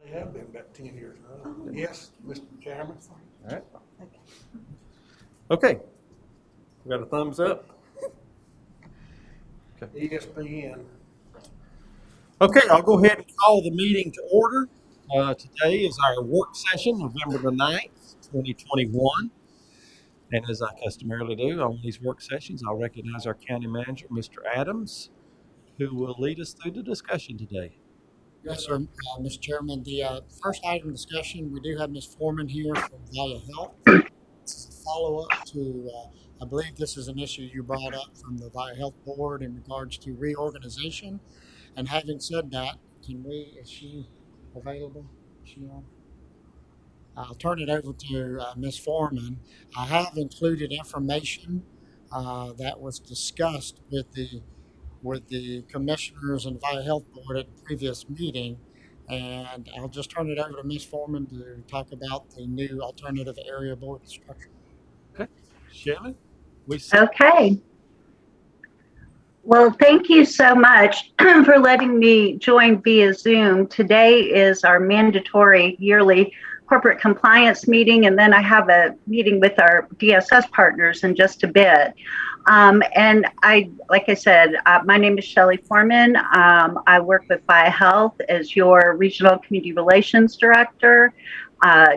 They have been about 10 years now. Yes, Mr. Chairman. All right. Okay. We got a thumbs up. Okay. ESPN. Okay, I'll go ahead and call the meeting to order. Today is our work session, November the 9th, 2021. And as I customarily do on these work sessions, I'll recognize our county manager, Mr. Adams, who will lead us through the discussion today. Yes, sir, Mr. Chairman. The first item of discussion, we do have Ms. Foreman here from Via Health. This is a follow-up to, I believe this is an issue you brought up from the Via Health Board in regards to reorganization. And having said that, is she available? Is she on? I'll turn it over to Ms. Foreman. I have included information that was discussed with the commissioners and Via Health Board at the previous meeting. And I'll just turn it over to Ms. Foreman to talk about the new alternative area board structure. Okay. Shelley? Okay. Well, thank you so much for letting me join via Zoom. Today is our mandatory yearly corporate compliance meeting, and then I have a meeting with our DSS partners in just a bit. And like I said, my name is Shelley Foreman. I work with Via Health as your Regional Community Relations Director.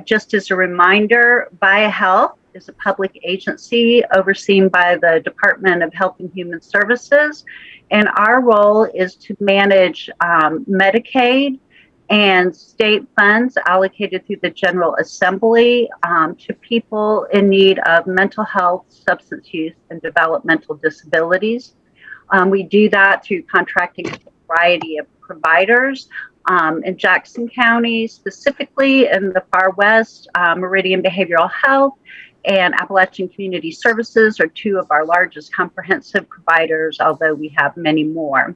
Just as a reminder, Via Health is a public agency overseen by the Department of Health and Human Services. And our role is to manage Medicaid and state funds allocated through the General Assembly to people in need of mental health, substance use, and developmental disabilities. We do that through contracting with a variety of providers in Jackson County, specifically in the far west. Meridian Behavioral Health and Appalachian Community Services are two of our largest comprehensive providers, although we have many more.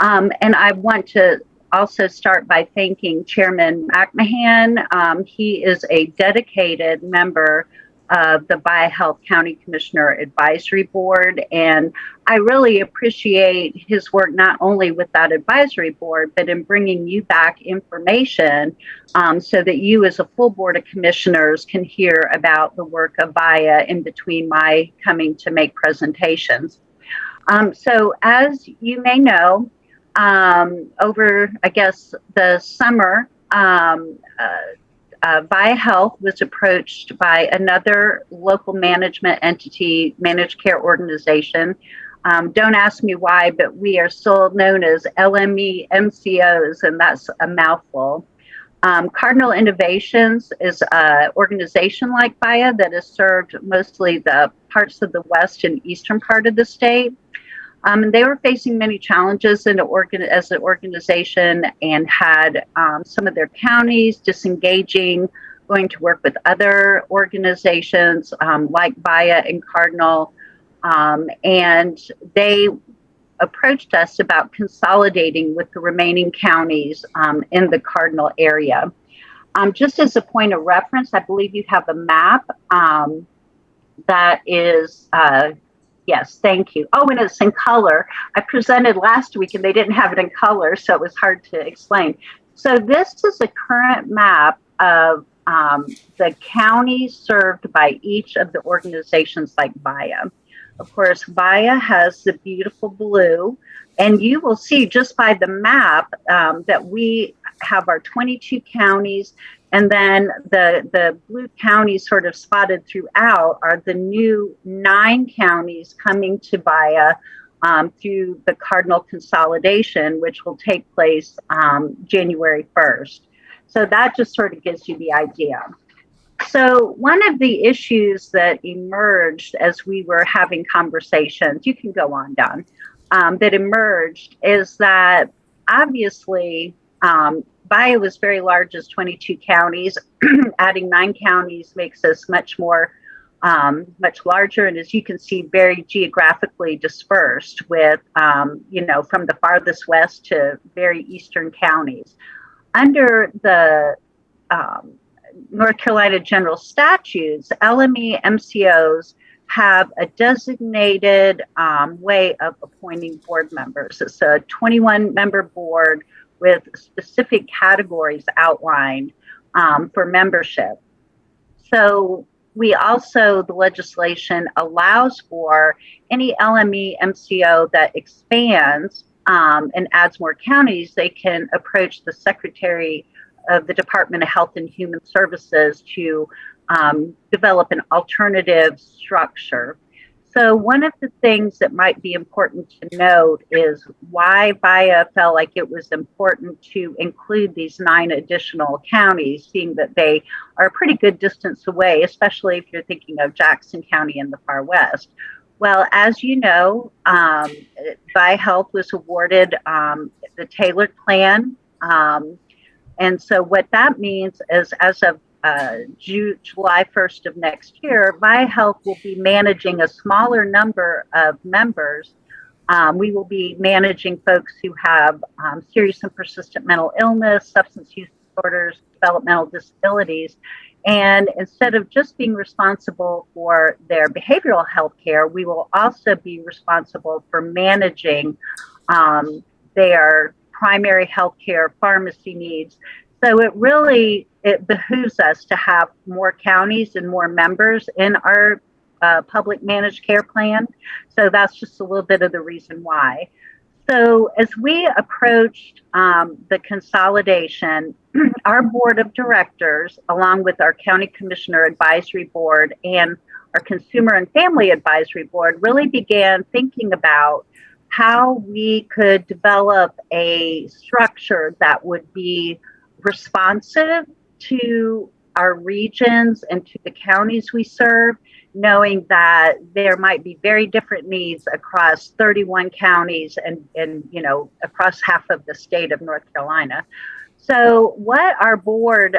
And I want to also start by thanking Chairman McMahon. He is a dedicated member of the Via Health County Commissioner Advisory Board, and I really appreciate his work not only with that advisory board, but in bringing you back information so that you as a full board of commissioners can hear about the work of Via in between my coming to make presentations. So as you may know, over, I guess, the summer, Via Health was approached by another local management entity, managed care organization. Don't ask me why, but we are still known as LME MCOs, and that's a mouthful. Cardinal Innovations is an organization like Via that has served mostly the parts of the west and eastern part of the state. And they were facing many challenges as an organization and had some of their counties disengaging, going to work with other organizations like Via and Cardinal. And they approached us about consolidating with the remaining counties in the Cardinal area. Just as a point of reference, I believe you have a map that is yes, thank you. Oh, and it's in color. I presented last week and they didn't have it in color, so it was hard to explain. So this is a current map of the counties served by each of the organizations like Via. Of course, Via has the beautiful blue, and you will see just by the map that we have our 22 counties. And then the blue counties sort of spotted throughout are the new 9 counties coming to Via through the Cardinal consolidation, which will take place January 1st. So that just sort of gives you the idea. So one of the issues that emerged as we were having conversations, you can go on, Don, that emerged is that obviously Via was very large as 22 counties. Adding 9 counties makes us much larger. And as you can see, very geographically dispersed with, from the farthest west to very eastern counties. Under the North Carolina general statutes, LME MCOs have a designated way of appointing board members. It's a 21-member board with specific categories outlined for membership. So we also, the legislation allows for any LME MCO that expands and adds more counties, they can approach the Secretary of the Department of Health and Human Services to develop an alternative structure. So one of the things that might be important to note is why VIA felt like it was important to include these 9 additional counties, seeing that they are a pretty good distance away, especially if you're thinking of Jackson County in the far west. Well, as you know, VIA Health was awarded the tailored plan. And so what that means is as of July 1st of next year, VIA Health will be managing a smaller number of members. We will be managing folks who have serious and persistent mental illness, substance use disorders, developmental disabilities. And instead of just being responsible for their behavioral health care, we will also be responsible for managing their primary health care, pharmacy needs. So it behooves us to have more counties and more members in our public managed care plan. So that's just a little bit of the reason why. So as we approached the consolidation, our board of directors, along with our county commissioner advisory board and our consumer and family advisory board, really began thinking about how we could develop a structure that would be responsive to our regions and to the counties we serve, knowing that there might be very different needs across 31 counties and across half of the state of North Carolina. So what our board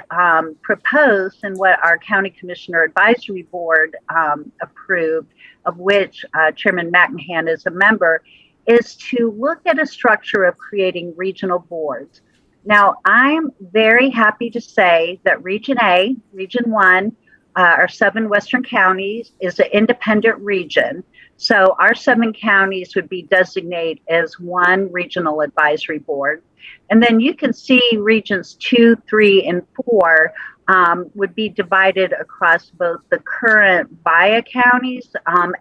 proposed and what our county commissioner advisory board approved, of which Chairman McMahon is a member, is to look at a structure of creating regional boards. Now, I'm very happy to say that Region A, Region 1, our 7 western counties, is an independent region. So our 7 counties would be designated as one regional advisory board. And then you can see regions 2, 3, and 4 would be divided across both the current VIA counties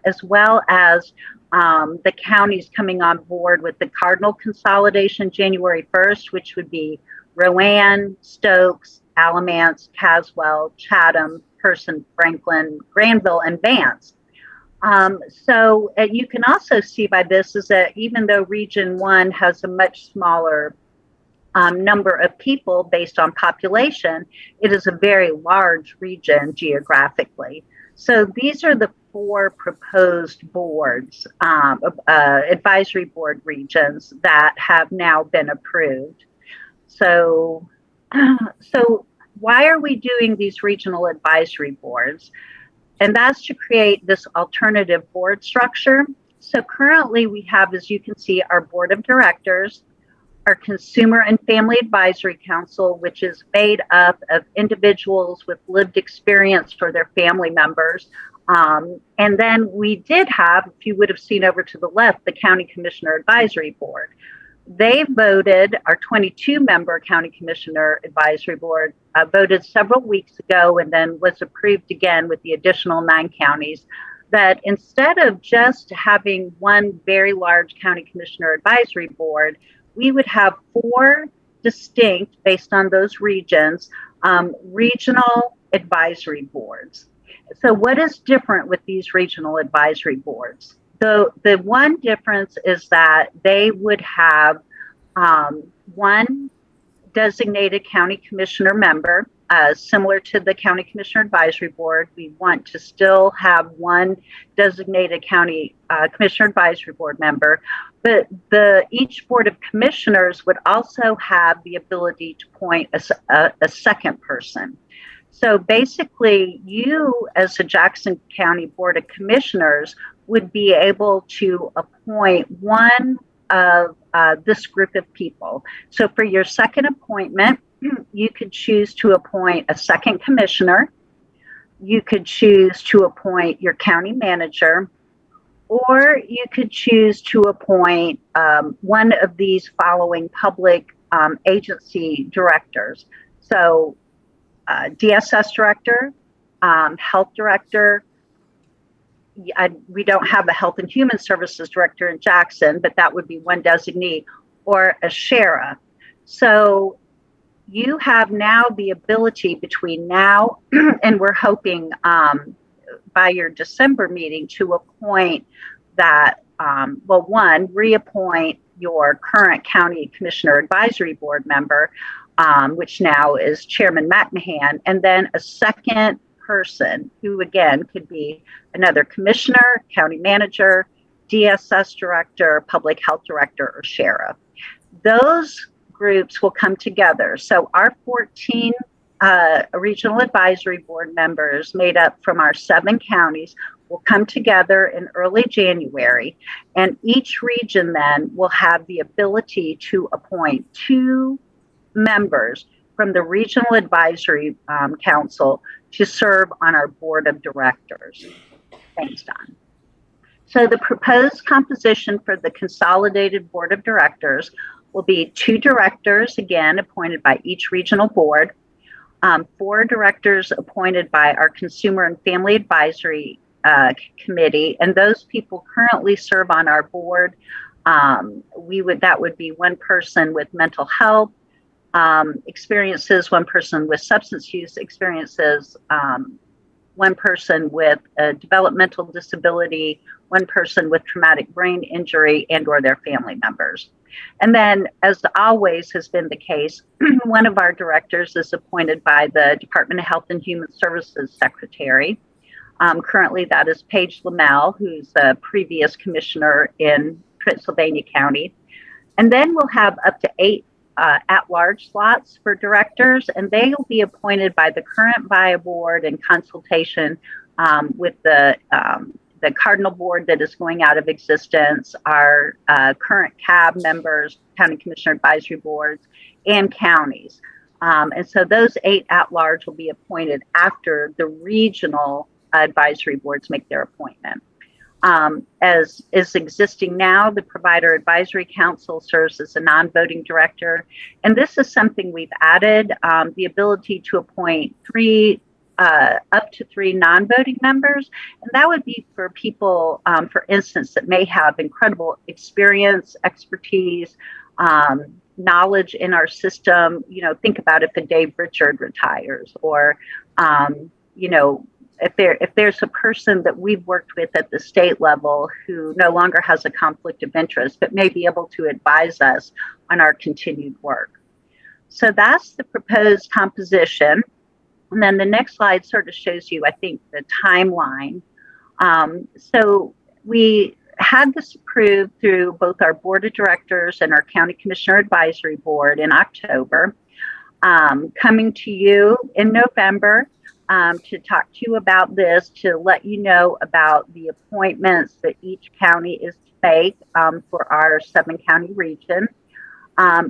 as well as the counties coming on board with the Cardinal consolidation January 1st, which would be Rowan, Stokes, Alamance, Caswell, Chatham, Person, Franklin, Granville, and Vance. So you can also see by this is that even though Region 1 has a much smaller number of people based on population, it is a very large region geographically. So these are the 4 proposed boards, advisory board regions that have now been approved. So why are we doing these regional advisory boards? And that's to create this alternative board structure. So currently we have, as you can see, our board of directors, our Consumer and Family Advisory Council, which is made up of individuals with lived experience for their family members. And then we did have, if you would have seen over to the left, the County Commissioner Advisory Board. They voted, our 22-member County Commissioner Advisory Board voted several weeks ago and then was approved again with the additional 9 counties, that instead of just having one very large County Commissioner Advisory Board, we would have 4 distinct, based on those regions, regional advisory boards. So what is different with these regional advisory boards? The one difference is that they would have one designated county commissioner member, similar to the County Commissioner Advisory Board. We want to still have one designated county commissioner advisory board member, but each board of commissioners would also have the ability to appoint a second person. So basically, you as a Jackson County Board of Commissioners would be able to appoint one of this group of people. So for your second appointment, you could choose to appoint a second commissioner. You could choose to appoint your county manager, or you could choose to appoint one of these following public agency directors. So DSS director, health director. We don't have a health and human services director in Jackson, but that would be one designee, or a sheriff. So you have now the ability between now and we're hoping by your December meeting to appoint that, one, reappoint your current county commissioner advisory board member, which now is Chairman McMahon, and then a second person who again could be another commissioner, county manager, DSS director, public health director, or sheriff. Those groups will come together. So our 14 regional advisory board members made up from our 7 counties will come together in early January, and each region then will have the ability to appoint 2 members from the regional advisory council to serve on our board of directors. Thanks, Don. So the proposed composition for the consolidated board of directors will be 2 directors, again, appointed by each regional board, 4 directors appointed by our Consumer and Family Advisory Committee, and those people currently serve on our board. That would be 1 person with mental health experiences, 1 person with substance use experiences, 1 person with a developmental disability, 1 person with traumatic brain injury and or their family members. And then, as always has been the case, one of our directors is appointed by the Department of Health and Human Services Secretary. Currently, that is Paige Lamel, who's a previous commissioner in Pennsylvania County. And then we'll have up to 8 at-large slots for directors, and they will be appointed by the current VIA board in consultation with the Cardinal board that is going out of existence, our current CAB members, County Commissioner Advisory Boards, and counties. And so those 8 at-large will be appointed after the regional advisory boards make their appointment. As is existing now, the Provider Advisory Council serves as a non-voting director. And this is something we've added, the ability to appoint up to 3 non-voting members. And that would be for people, for instance, that may have incredible experience, expertise, knowledge in our system. You know, think about if a Dave Richard retires, or, you know, if there's a person that we've worked with at the state level who no longer has a conflict of interest, but may be able to advise us on our continued work. So that's the proposed composition. And then the next slide sort of shows you, I think, the timeline. So we had this approved through both our board of directors and our county commissioner advisory board in October, coming to you in November to talk to you about this, to let you know about the appointments that each county is to make for our 7-county region.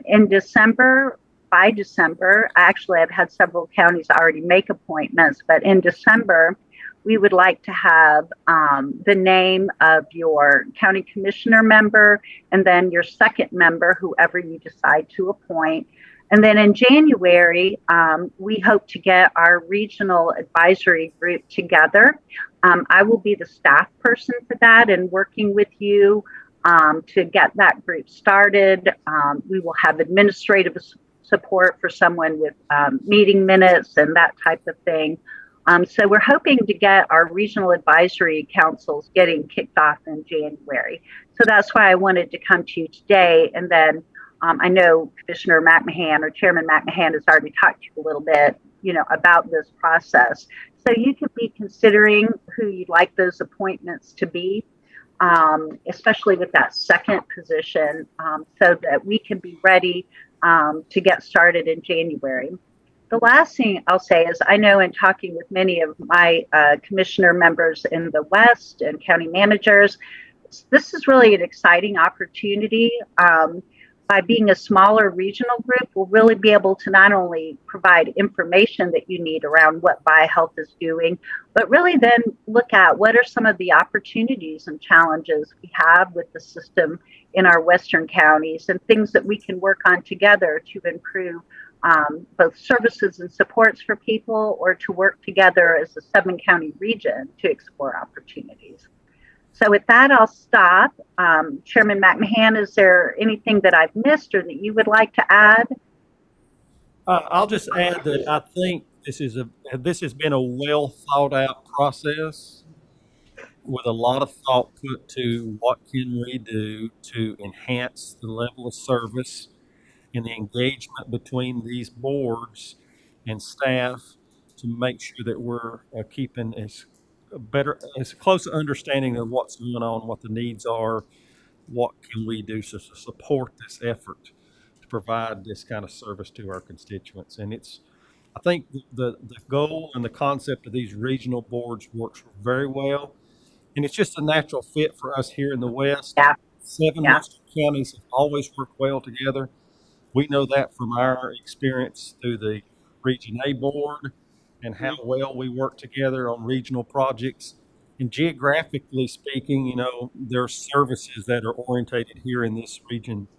In December, by December, actually I've had several counties already make appointments, but in December, we would like to have the name of your county commissioner member, and then your second member, whoever you decide to appoint. And then in January, we hope to get our regional advisory group together. I will be the staff person for that and working with you to get that group started. We will have administrative support for someone with meeting minutes and that type of thing. So we're hoping to get our regional advisory councils getting kicked off in January. So that's why I wanted to come to you today. And then I know Commissioner McMahon or Chairman McMahon has already talked to you a little bit, you know, about this process. So you could be considering who you'd like those appointments to be, especially with that second position, so that we can be ready to get started in January. The last thing I'll say is I know in talking with many of my commissioner members in the West and county managers, this is really an exciting opportunity. by being a smaller regional group, we'll really be able to not only provide information that you need around what BioHealth is doing, but really then look at what are some of the opportunities and challenges we have with the system in our Western counties and things that we can work on together to improve both services and supports for people, or to work together as a 7-county region to explore opportunities. So with that, I'll stop. Chairman McMahon, is there anything that I've missed or that you would like to add? I'll just add that I think this has been a well thought out process with a lot of thought put to what can we do to enhance the level of service and the engagement between these boards and staff to make sure that we're keeping as close understanding of what's going on, what the needs are, what can we do to support this effort to provide this kind of service to our constituents. And I think the goal and the concept of these regional boards works very well. And it's just a natural fit for us here in the West. Yeah. 7 Western counties have always worked well together. We know that from our experience through the Region A board and how well we work together on regional projects. And geographically speaking, there are services that are orientated here in this region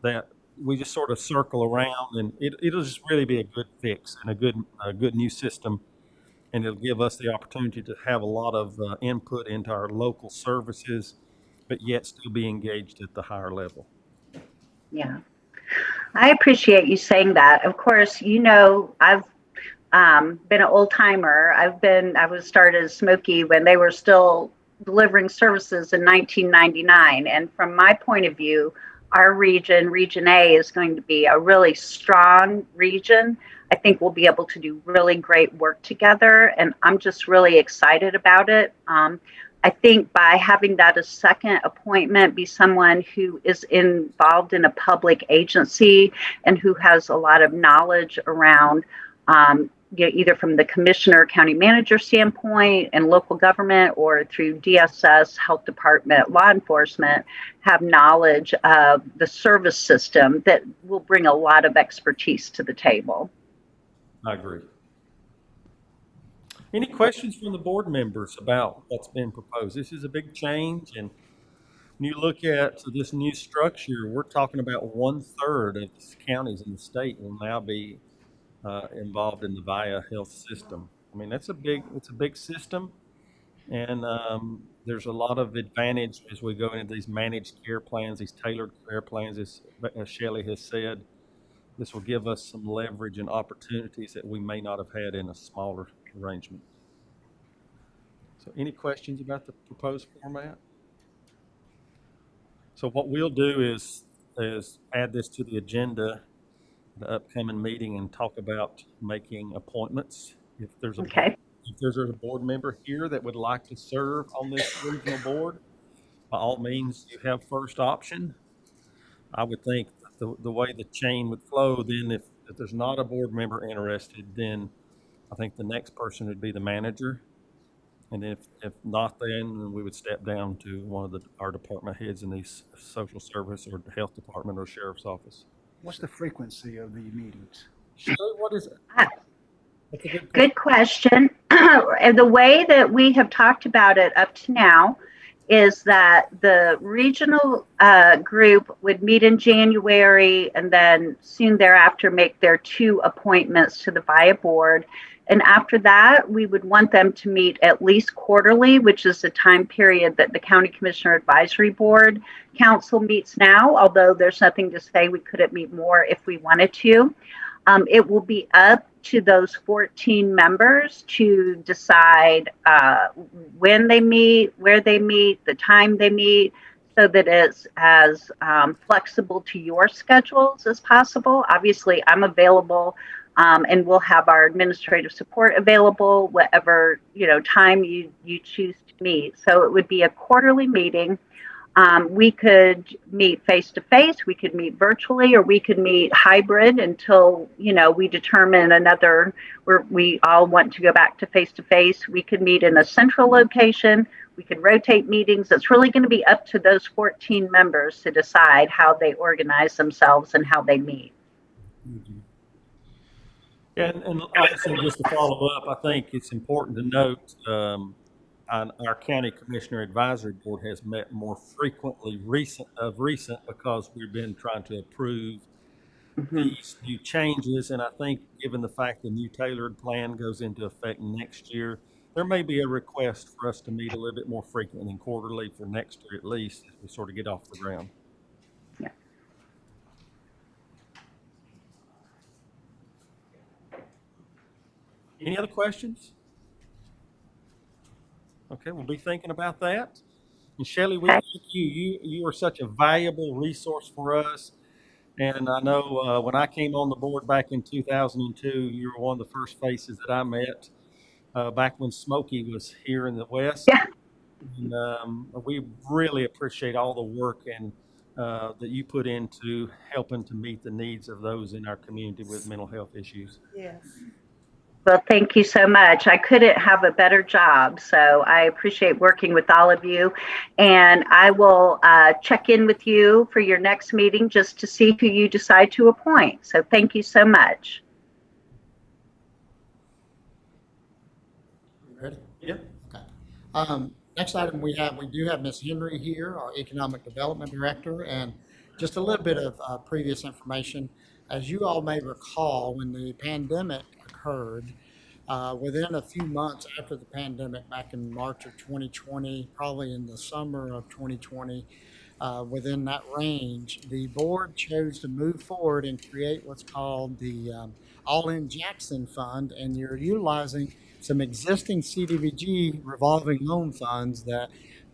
that we just sort of circle around, and it'll just really be a good fix and a good new system. And it'll give us the opportunity to have a lot of input into our local services, but yet still be engaged at the higher level. Yeah. I appreciate you saying that. Of course, I've been an old timer. I was started as Smokey when they were still delivering services in 1999. And from my point of view, our region, Region A, is going to be a really strong region. I think we'll be able to do really great work together, and I'm just really excited about it. I think by having that a second appointment be someone who is involved in a public agency and who has a lot of knowledge around either from the commissioner, county manager standpoint and local government, or through DSS, health department, law enforcement, have knowledge of the service system, that will bring a lot of expertise to the table. I agree. Any questions from the board members about what's been proposed? This is a big change, and when you look at this new structure, we're talking about 1/3 of the counties in the state will now be involved in the BioHealth system. I mean, it's a big system, and there's a lot of advantage as we go into these managed care plans, these tailored care plans, as Shelley has said. This will give us some leverage and opportunities that we may not have had in a smaller arrangement. So any questions about the proposed format? So what we'll do is add this to the agenda, the upcoming meeting, and talk about making appointments. If there's a board member here that would like to serve on this regional board, by all means, you have first option. I would think the way the chain would flow, then if there's not a board member interested, then I think the next person would be the manager. And if not, then we would step down to one of our department heads in the social service or the health department or sheriff's office. What's the frequency of the meetings? Shelley, what is it? That's a good question. And the way that we have talked about it up to now is that the regional group would meet in January and then soon thereafter make their 2 appointments to the VIA board. And after that, we would want them to meet at least quarterly, which is the time period that the County Commissioner Advisory Board Council meets now, although there's nothing to say we couldn't meet more if we wanted to. It will be up to those 14 members to decide when they meet, where they meet, the time they meet, so that it's as flexible to your schedules as possible. Obviously, I'm available, and we'll have our administrative support available, whatever time you choose to meet. So it would be a quarterly meeting. We could meet face-to-face, we could meet virtually, or we could meet hybrid until, we determine where we all want to go back to face-to-face. We could meet in a central location. We could rotate meetings. It's really going to be up to those 14 members to decide how they organize themselves and how they meet. And also, just to follow up, I think it's important to note our county commissioner advisory board has met more frequently recent because we've been trying to approve these new changes. And I think given the fact the new tailored plan goes into effect next year, there may be a request for us to meet a little bit more frequently and quarterly for next year at least, as we sort of get off the ground. Yeah. Any other questions? Okay, we'll be thinking about that. And Shelley, we thank you. You are such a valuable resource for us. And I know when I came on the board back in 2002, you were one of the first faces that I met back when Smokey was here in the West. Yeah. And we really appreciate all the work and that you put into helping to meet the needs of those in our community with mental health issues. Yes. Well, thank you so much. I couldn't have a better job. So I appreciate working with all of you. And I will check in with you for your next meeting just to see who you decide to appoint. So thank you so much. Ready? Yep. Okay. Next item we do have Ms. Henry here, our Economic Development Director, and just a little bit of previous information. As you all may recall, when the pandemic occurred, within a few months after the pandemic, back in March of 2020, probably in the summer of 2020, within that range, the board chose to move forward and create what's called the All-In Jackson Fund, and you're utilizing some existing CDBG revolving loan funds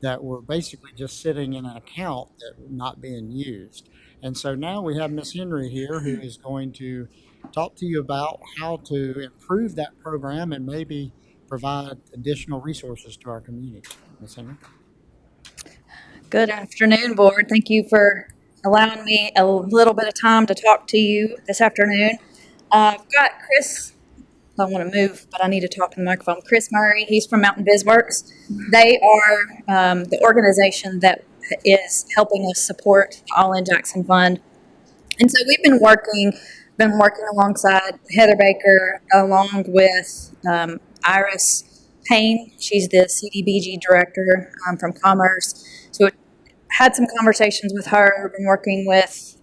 that were basically just sitting in an account that were not being used. And so now we have Ms. Henry here who is going to talk to you about how to improve that program and maybe provide additional resources to our community. Ms. Henry. Good afternoon, board. Thank you for allowing me a little bit of time to talk to you this afternoon. I've got Chris. I want to move, but I need to talk to the microphone. Chris Murray, he's from Mountain BizWorks. They are the organization that is helping us support the All-In Jackson Fund. And so we've been working alongside Heather Baker, along with Iris Payne. She's the CDBG director from Commerce. So had some conversations with her, been working with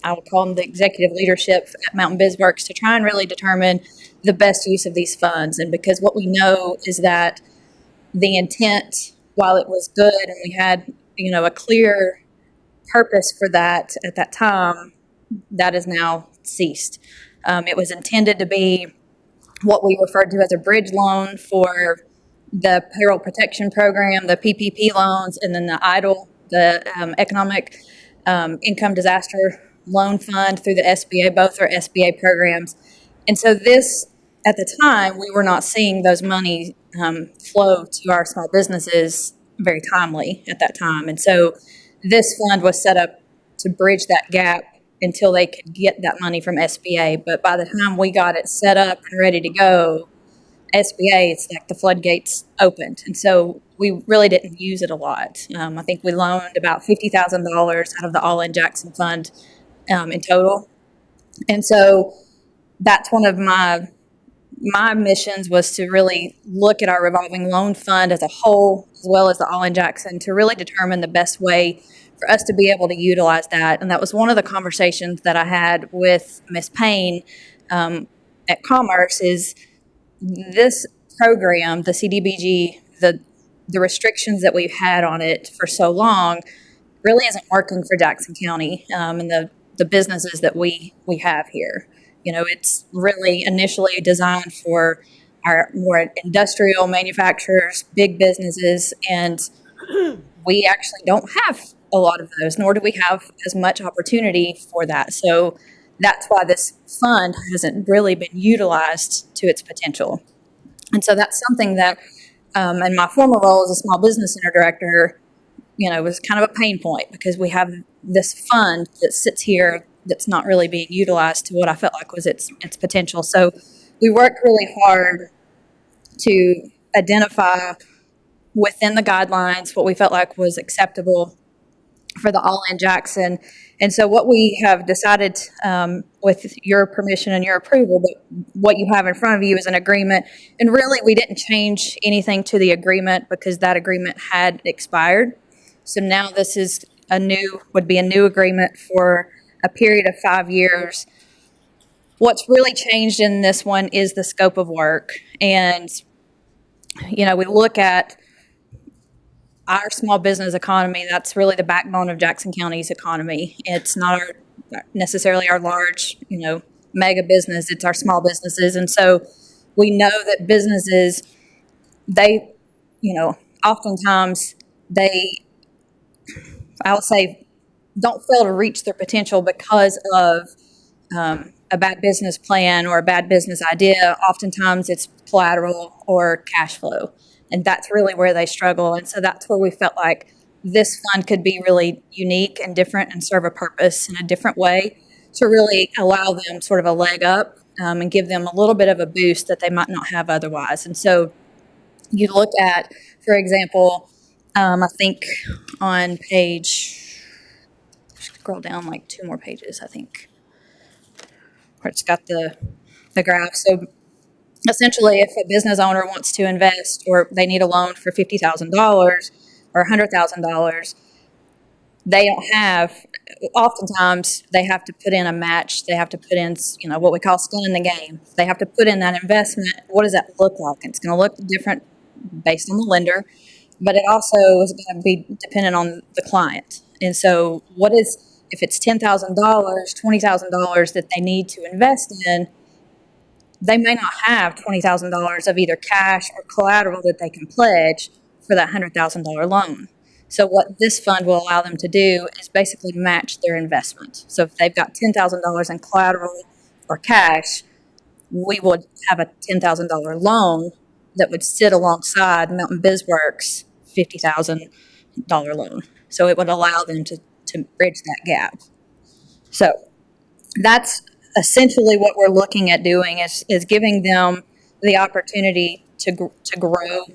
I would call them the executive leadership at Mountain BizWorks to try and really determine the best use of these funds. And because what we know is that the intent, while it was good and we had, a clear purpose for that at that time, that is now ceased. It was intended to be what we referred to as a bridge loan for the payroll protection program, the PPP loans, and then the EIDL, the economic income disaster loan fund through the SBA. Both are SBA programs. And so this, at the time, we were not seeing those money flow to our small businesses very timely at that time. And so this fund was set up to bridge that gap until they could get that money from SBA. But by the time we got it set up and ready to go, SBA, it's like the floodgates opened. And so we really didn't use it a lot. I think we loaned about $50,000 out of the All-In Jackson Fund in total. And so that's one of my missions, was to really look at our revolving loan fund as a whole, as well as the All-In Jackson, to really determine the best way for us to be able to utilize that. And that was one of the conversations that I had with Ms. Payne at Commerce, is this program, the CDBG, the restrictions that we've had on it for so long really isn't working for Jackson County and the businesses that we have here. It's really initially designed for our more industrial manufacturers, big businesses, and we actually don't have a lot of those, nor do we have as much opportunity for that. So that's why this fund hasn't really been utilized to its potential. And so that's something that, in my former role as a small business center director, was kind of a pain point, because we have this fund that sits here that's not really being utilized to what I felt like was its potential. So we worked really hard to identify within the guidelines, what we felt like was acceptable for the All-In Jackson. And so what we have decided, with your permission and your approval, but what you have in front of you is an agreement. And really, we didn't change anything to the agreement because that agreement had expired. So now this is would be a new agreement for a period of 5 years. What's really changed in this one is the scope of work. And, we look at our small business economy. That's really the backbone of Jackson County's economy. It's not necessarily our large, mega business. It's our small businesses. And so we know that businesses, they, oftentimes I'll say, don't fail to reach their potential because of a bad business plan or a bad business idea. Oftentimes it's collateral or cash flow. And that's really where they struggle. And so that's where we felt like this fund could be really unique and different and serve a purpose in a different way to really allow them sort of a leg up and give them a little bit of a boost that they might not have otherwise. And so you look at, for example, I think on scroll down like 2 more pages, I think, where it's got the graph. So essentially, if a business owner wants to invest or they need a loan for $50,000 or $100,000, they don't have, oftentimes they have to put in a match. They have to put in, what we call skin in the game. They have to put in that investment. What does that look like? It's going to look different based on the lender, but it also is going to be dependent on the client. And so if it's $10,000, $20,000 that they need to invest in, they may not have $20,000 of either cash or collateral that they can pledge for that $100,000 loan. So what this fund will allow them to do is basically match their investment. So if they've got $10,000 in collateral or cash, we would have a $10,000 loan that would sit alongside Mountain BizWorks' $50,000 loan. So it would allow them to bridge that gap. So that's essentially what we're looking at doing is giving them the opportunity to grow.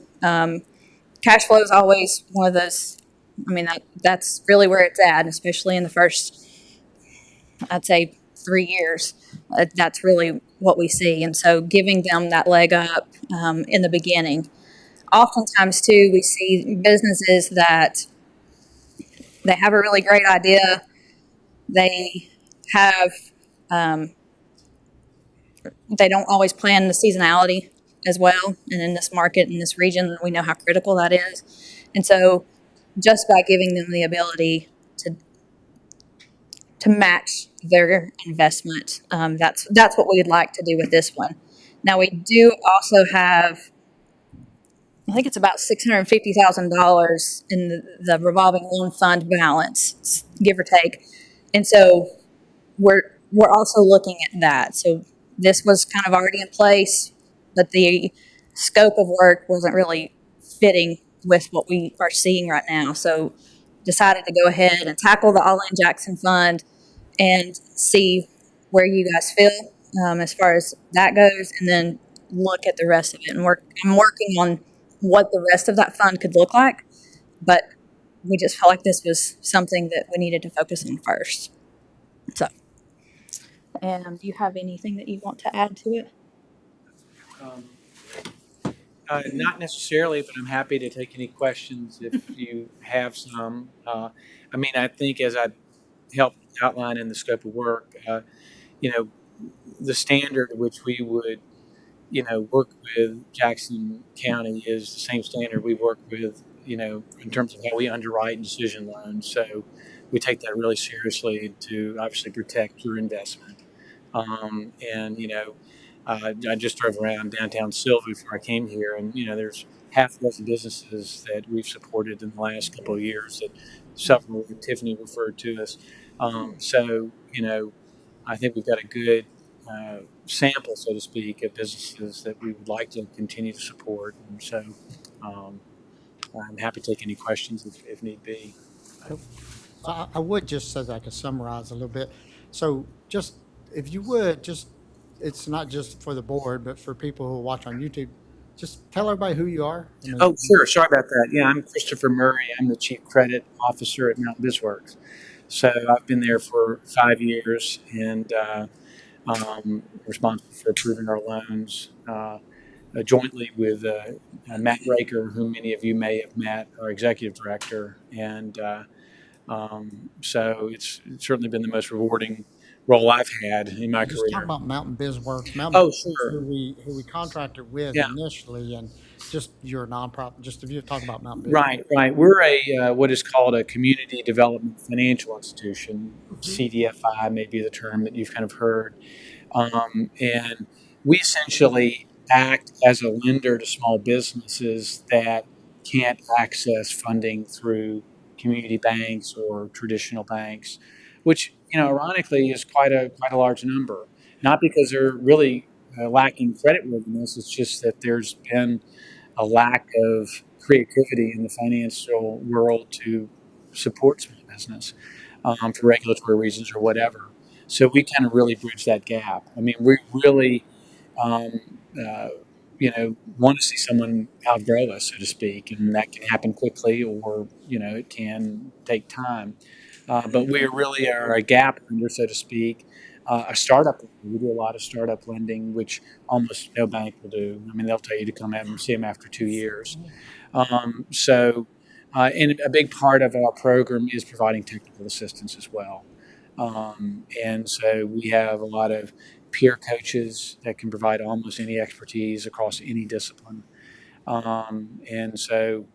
Cash flow is always one of those. That's really where it's at, especially in the first, I'd say, 3 years. That's really what we see. And so giving them that leg up in the beginning. Oftentimes, too, we see businesses that they have a really great idea. They have they don't always plan the seasonality as well. And in this market, in this region, we know how critical that is. And so just by giving them the ability to match their investment, that's what we'd like to do with this one. Now, we do also have, I think it's about $650,000 in the revolving loan fund balance, give or take. And so we're also looking at that. So this was kind of already in place, but the scope of work wasn't really fitting with what we are seeing right now. So decided to go ahead and tackle the All-In Jackson Fund and see where you guys feel as far as that goes, and then look at the rest of it. And I'm working on what the rest of that fund could look like, but we just felt like this was something that we needed to focus on first. So, and do you have anything that you want to add to it? Not necessarily, but I'm happy to take any questions if you have some. I think as I helped outline in the scope of work, the standard which we would, work with Jackson County is the same standard we work with, in terms of how we underwrite and decision loans. So we take that really seriously to obviously protect your investment. I just drove around downtown Sylvia before I came here, and there's half a dozen businesses that we've supported in the last couple of years that several Tiffany referred to us. I think we've got a good sample, so to speak, of businesses that we would like to continue to support. And so I'm happy to take any questions if need be. I would just, so that I could summarize a little bit. So just, if you would, just, it's not just for the board, but for people who watch on YouTube, just tell everybody who you are. I mean, Oh, sure. Sorry about that. Yeah, I'm Christopher Murray. I'm the Chief Credit Officer at Mountain BizWorks. So I've been there for 5 years and responsible for approving our loans jointly with Matt Raker, whom many of you may have met, our Executive Director. And so it's certainly been the most rewarding role I've had in my just talk career. about Mountain BizWorks. Mountain Oh, BizWorks, sure. who we contracted with Yeah. initially, and just your nonprofit. Just if you talk about Mountain BizWorks. Right. We're a what is called a community development financial institution. CDFI may be the term that you've kind of heard. And we essentially act as a lender to small businesses that can't access funding through community banks or traditional banks, which ironically is quite a large number. Not because they're really lacking creditworthiness; it's just that there's been a lack of creativity in the financial world to support small business for regulatory reasons or whatever. So we kind of really bridge that gap. I mean, we really, want to see someone outgrow us, so to speak, and that can happen quickly, or it can take time. But we really are a gap lender, so to speak. A startup, we do a lot of startup lending, which almost no bank will do. I mean, they'll tell you to come out and see them after 2 years. And a big part of our program is providing technical assistance as well. And so we have a lot of peer coaches that can provide almost any expertise across any discipline. And so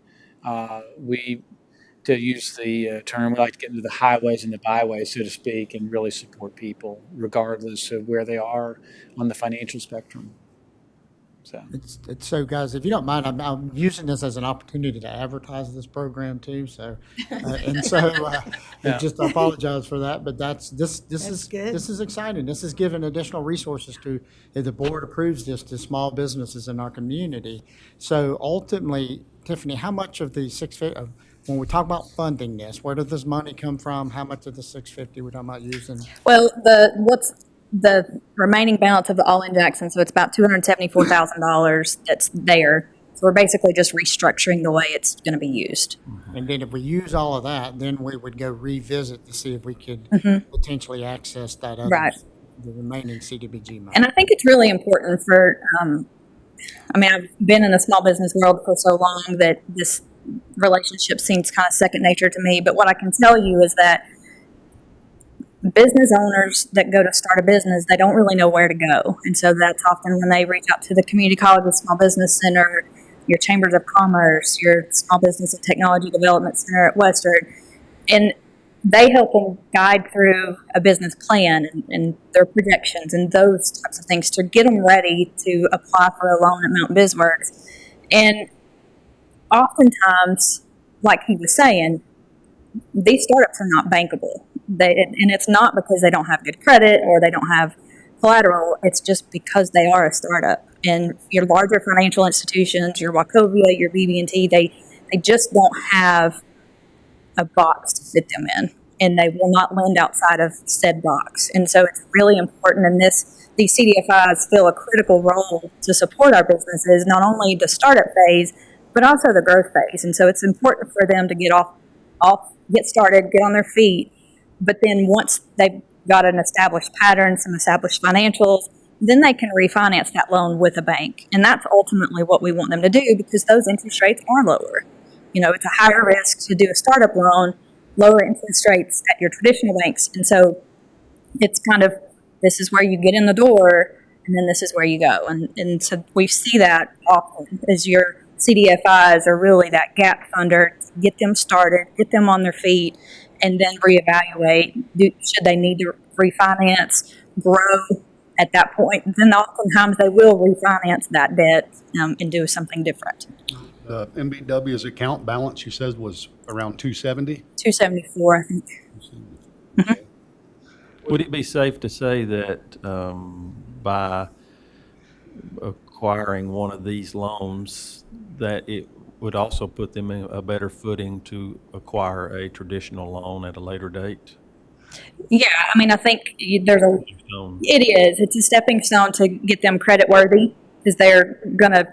to use the term, we like to get into the highways and the byways, so to speak, and really support people regardless of where they are on the financial spectrum. So It's so, guys, if you don't mind, I'm using this as an opportunity to advertise this program too. So, Yeah. just apologize for that, but this That's is good. this is exciting. This is giving additional resources to, if the board approves this, to small businesses in our community. So ultimately, Tiffany, how much of the 650, when we talk about funding this, where does this money come from? How much of the 650 we're talking about using? Well, what's the remaining balance of the All in Jackson? So it's about $274,000 that's there. So we're basically just restructuring the way it's going to be used. And then if we use all of that, then we would go revisit to see if we could potentially access that other, Right. the remaining CDBG money. And I think it's really important for, I've been in the small business world for so long that this relationship seems kind of second nature to me. But what I can tell you is that business owners that go to start a business, they don't really know where to go. And so that's often when they reach out to the community college, small business center, your chambers of commerce, your small business and technology development center at Western. And they help them guide through a business plan and their projections and those types of things to get them ready to apply for a loan at Mountain BizWorks. And oftentimes, like he was saying, these startups are not bankable. And it's not because they don't have good credit or they don't have collateral. It's just because they are a startup. And your larger financial institutions, your Wachovia, your BB&T, they just don't have a box to fit them in, and they will not lend outside of said box. And so it's really important, and these CDFIs fill a critical role to support our businesses, not only the startup phase, but also the growth phase. And so it's important for them to get started, get on their feet. But then once they've got an established pattern, some established financials, then they can refinance that loan with a bank. And that's ultimately what we want them to do, because those interest rates are lower. It's a higher risk to do a startup loan, lower interest rates at your traditional banks. And so it's kind of, this is where you get in the door, and then this is where you go. And so we see that often, as your CDFIs are really that gap funder, get them started, get them on their feet, and then reevaluate, should they need to refinance, grow at that point. Then oftentimes they will refinance that debt and do something different. The MBW's account balance, you said, was around 270? 274, I think. Would it be safe to say that by acquiring one of these loans, that it would also put them in a better footing to acquire a traditional loan at a later date? Yeah, I think it is. It's a stepping stone to get them credit worthy, because they're going to,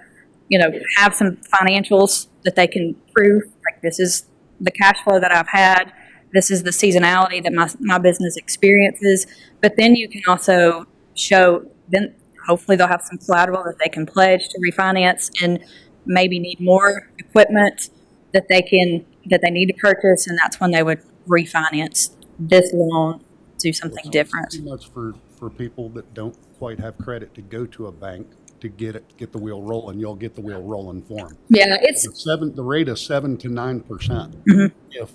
have some financials that they can prove, like this is the cash flow that I've had, this is the seasonality that my business experiences. But then you can also show, then hopefully they'll have some collateral that they can pledge to refinance and maybe need more equipment that they need to purchase, and that's when they would refinance this loan, do something different. Too much for people that don't quite have credit to go to a bank to get the wheel rolling. You'll get the wheel rolling for them. Yeah, it's The rate is 7 to 9%. If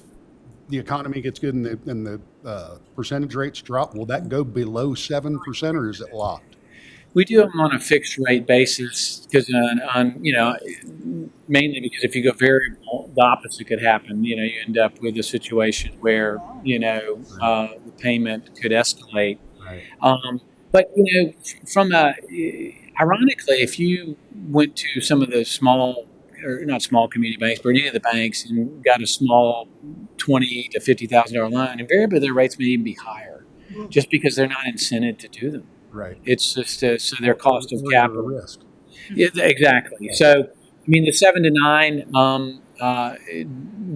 the economy gets good and the percentage rates drop, will that go below 7% or is it locked? We do them on a fixed rate basis because mainly because if you go variable, the opposite could happen. You end up with a situation where, the payment could escalate. Right. But, ironically, if you went to some of the not small community banks, but any of the banks and got a small $20,000 to $50,000 loan, invariably their rates may even be higher just because they're not incented to do them. Right. It's just so their cost of Where's the capital. risk? Yeah, exactly. So, the 7 to 9,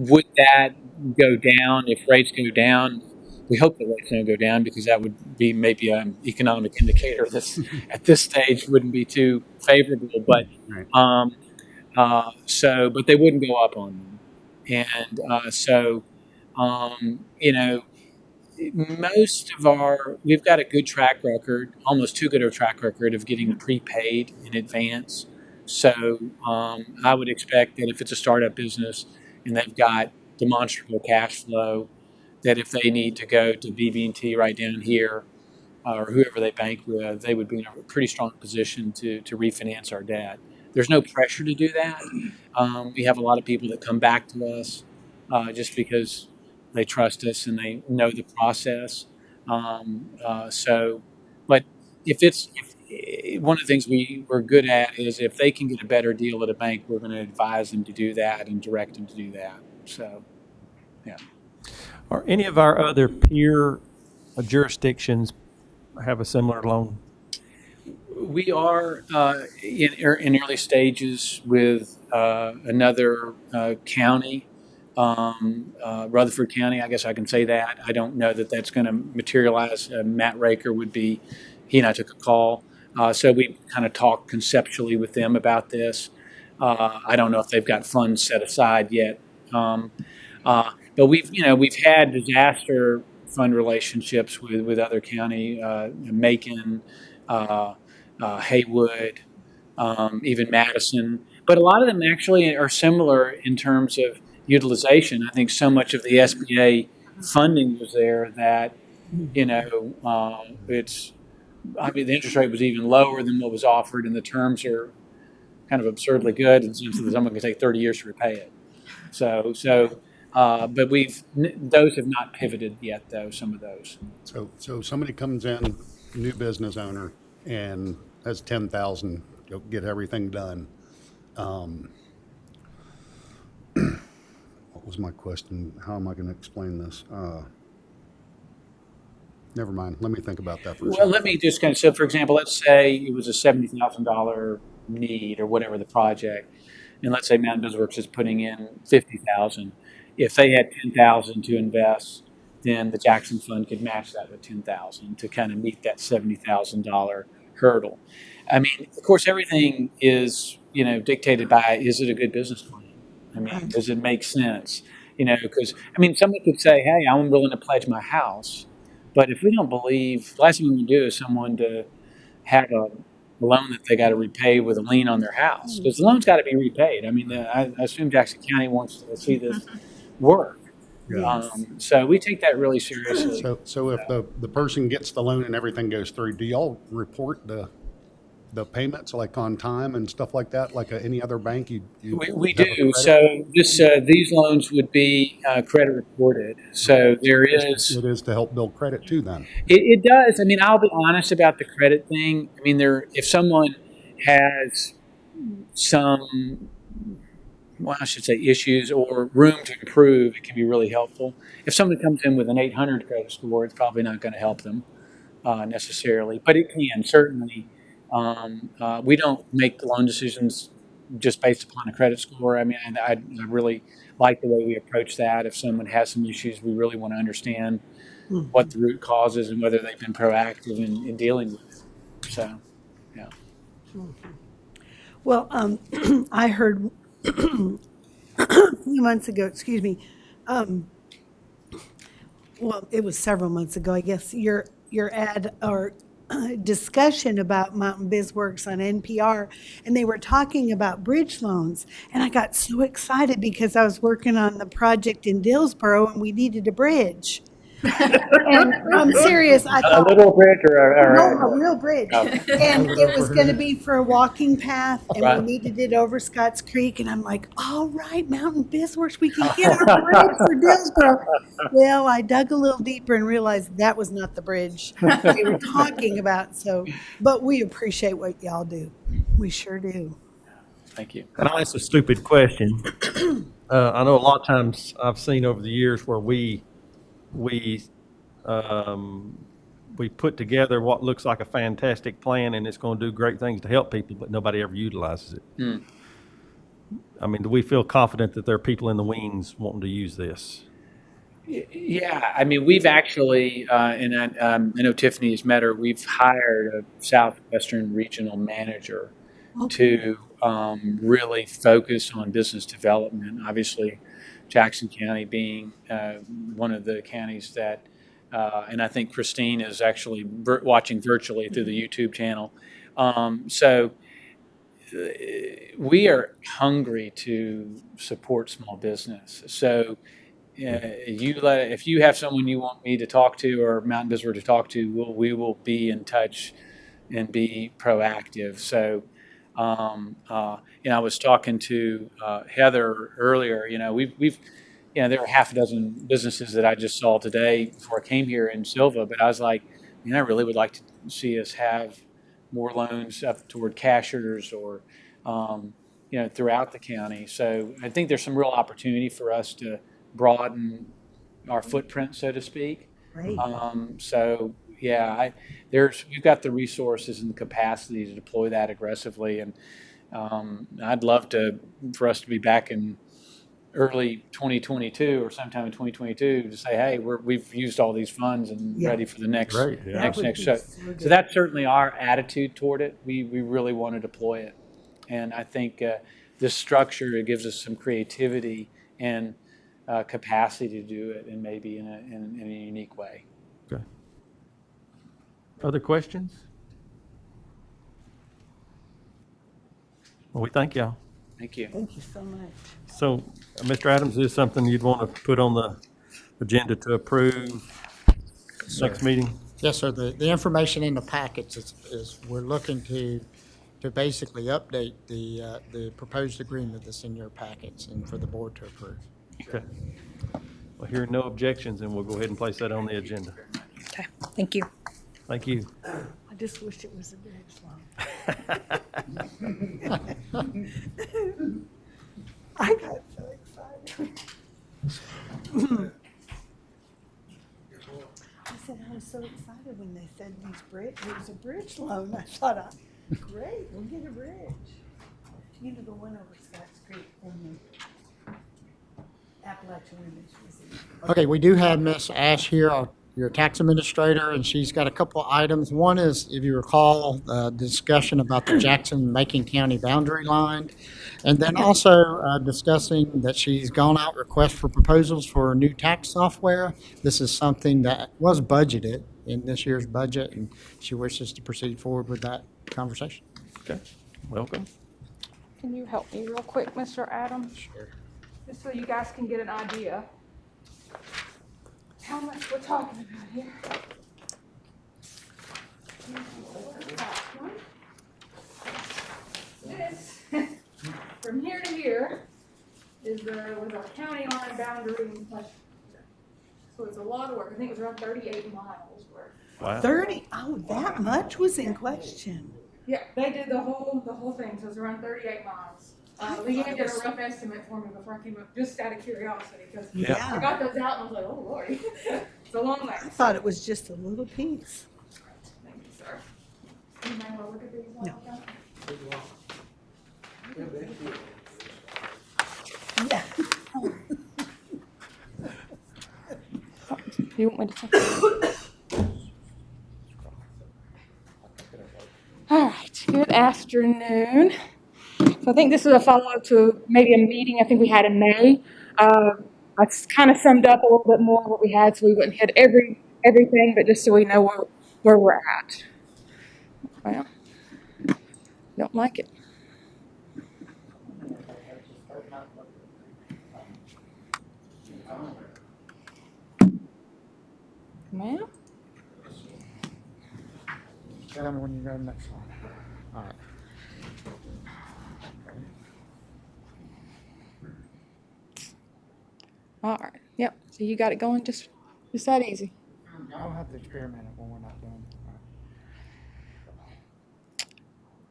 would that go down if rates go down? We hope the rates don't go down because that would be maybe an economic indicator that at this stage wouldn't be too favorable. But Right. but they wouldn't go up on them, and we've got a good track record, almost too good of a track record of getting prepaid in advance. So I would expect that if it's a startup business and they've got demonstrable cash flow, that if they need to go to BB&T right down here or whoever they bank with, they would be in a pretty strong position to refinance our debt. There's no pressure to do that. We have a lot of people that come back to us just because they trust us and they know the process. But if one of the things we're good at is if they can get a better deal at a bank, we're going to advise them to do that and direct them to do that. So, yeah. Are any of our other peer jurisdictions have a similar loan? We are in early stages with another county, Rutherford County. I guess I can say that. I don't know that that's going to materialize. Matt Raker he and I took a call. So we kind of talked conceptually with them about this. I don't know if they've got funds set aside yet. But we've had disaster fund relationships with other county, Macon, Haywood, even Madison. But a lot of them actually are similar in terms of utilization. I think so much of the SBA funding was there that, the interest rate was even lower than what was offered, and the terms are kind of absurdly good in the sense that someone can take 30 years to repay it. But those have not pivoted yet, though, some of those. So somebody comes in, new business owner, and has 10,000, get everything done. What was my question? How am I going to explain this? Never mind. Let me think about that for a second. Let me just kind of, so for example, let's say it was a $70,000 need or whatever the project, and let's say Mountain BizWorks is putting in $50,000. If they had $10,000 to invest, then the Jackson Fund could match that with $10,000 to kind of meet that $70,000 hurdle. I mean, of course, everything is dictated by, is it a good business plan? I mean, does it make sense? Because someone could say, hey, I'm willing to pledge my house, but if we don't believe, the last thing we can do is someone to have a loan that they got to repay with a lien on their house, because the loan's got to be repaid. I assume Jackson County wants to see this work. Yeah. So we take that really seriously. So if the person gets the loan and everything goes through, do y'all report the payments like on time and stuff like that, like any other bank? We do. So these loans would be credit reported. So there is. It is to help build credit too. Then it does. I'll be honest about the credit thing. If someone has some, I should say, issues or room to improve, it can be really helpful. If someone comes in with an 800 credit score, it's probably not going to help them necessarily, but it can certainly. We don't make the loan decisions just based upon a credit score. I mean, I really like the way we approach that. If someone has some issues, we really want to understand what the root cause is and whether they've been proactive in dealing with it. So, yeah. Well, I heard a few months ago, excuse me, well, it was several months ago, I guess, your ad or discussion about Mountain BizWorks on NPR, and they were talking about bridge loans. And I got so excited because I was working on the project in Dillsboro and we needed a bridge. And I'm serious. I A thought, little bridge or no, a real bridge. And it was going to be for a walking path, and Right. we needed it over Scotts Creek. And I'm like, all right, Mountain BizWorks, we can get a bridge for Dillsboro. Well, I dug a little deeper and realized that was not the bridge we were talking about. So, but we appreciate what y'all do. We sure do. Thank you. And I'll ask a stupid question. I know a lot of times I've seen over the years where we put together what looks like a fantastic plan and it's going to do great things to help people, but nobody ever utilizes it. I mean, do we feel confident that there are people in the wings wanting to use this? Yeah, I mean, we've actually, and I know Tiffany has met her, we've hired a Southwestern regional manager to really focus on business development. Obviously, Jackson County being one of the counties that, and I think Christine is actually watching virtually through the YouTube channel. So we are hungry to support small business. So if you have someone you want me to talk to or Mountain Visitor to talk to, we will be in touch and be proactive. So, I was talking to Heather earlier. We've there are half a dozen businesses that I just saw today before I came here in Silva, but I was like, I really would like to see us have more loans up toward cashiers or, throughout the county. So I think there's some real opportunity for us to broaden our footprint, so to speak. Great. We've got the resources and the capacity to deploy that aggressively, and I'd love for us to be back in early 2022 or sometime in 2022 to say, hey, we've used all these funds and ready for the next Great, yeah. next show. So that's certainly our attitude toward it. We really want to deploy it, and I think this structure, it gives us some creativity and capacity to do it, and maybe in a unique way. Okay. Other questions? Well, we thank y'all. Thank you. Thank you so much. So, Mr. Adams, is this something you'd want to put on the agenda to approve next meeting? Yes, sir. The information in the packets is we're looking to basically update the proposed agreement that's in your packets and for the board to approve. Okay. Well, hearing no objections, and we'll go ahead and place that on the agenda. Okay, thank you. Thank you. I just wish it was a bridge loan. I got so excited. I said, I was so excited when they said it was a bridge loan. I thought, great, we'll get a bridge. The one over Scotts Creek from the Appalachian Women's Museum. Okay, we do have Miss Ash here, your tax administrator, and she's got a couple of items. One is, if you recall, the discussion about the Jackson-Macon County boundary line, and then also discussing that she's gone out request for proposals for new tax software. This is something that was budgeted in this year's budget, and she wishes to proceed forward with that conversation. Okay. Welcome. Can you help me real quick, Mr. Adams? Sure. Just so you guys can get an idea how much we're talking about here. This, from here to here, was our county line boundary in question. So it's a lot of work. I think it was around 38 miles worth. Wow. 30, that much was in question. Yeah, they did the whole thing, so it's around 38 miles. Leanne did a rough estimate for me before I came up, just out of curiosity, because I got those out and I was like, oh lordy, it's a long way. I thought it was just a little piece. Thank you, sir. You might want to look at these. No. Yeah. You want me to take? All right, good afternoon. So I think this is a follow-up to maybe a meeting I think we had in May. I kind of summed up a little bit more what we had so we wouldn't hit everything, but just so we know where we're at. Well, don't like it. Well, Tell me when you go to the next one. All right. all right. Yep. So you got it going just that easy. I'll have to experiment it when we're not done.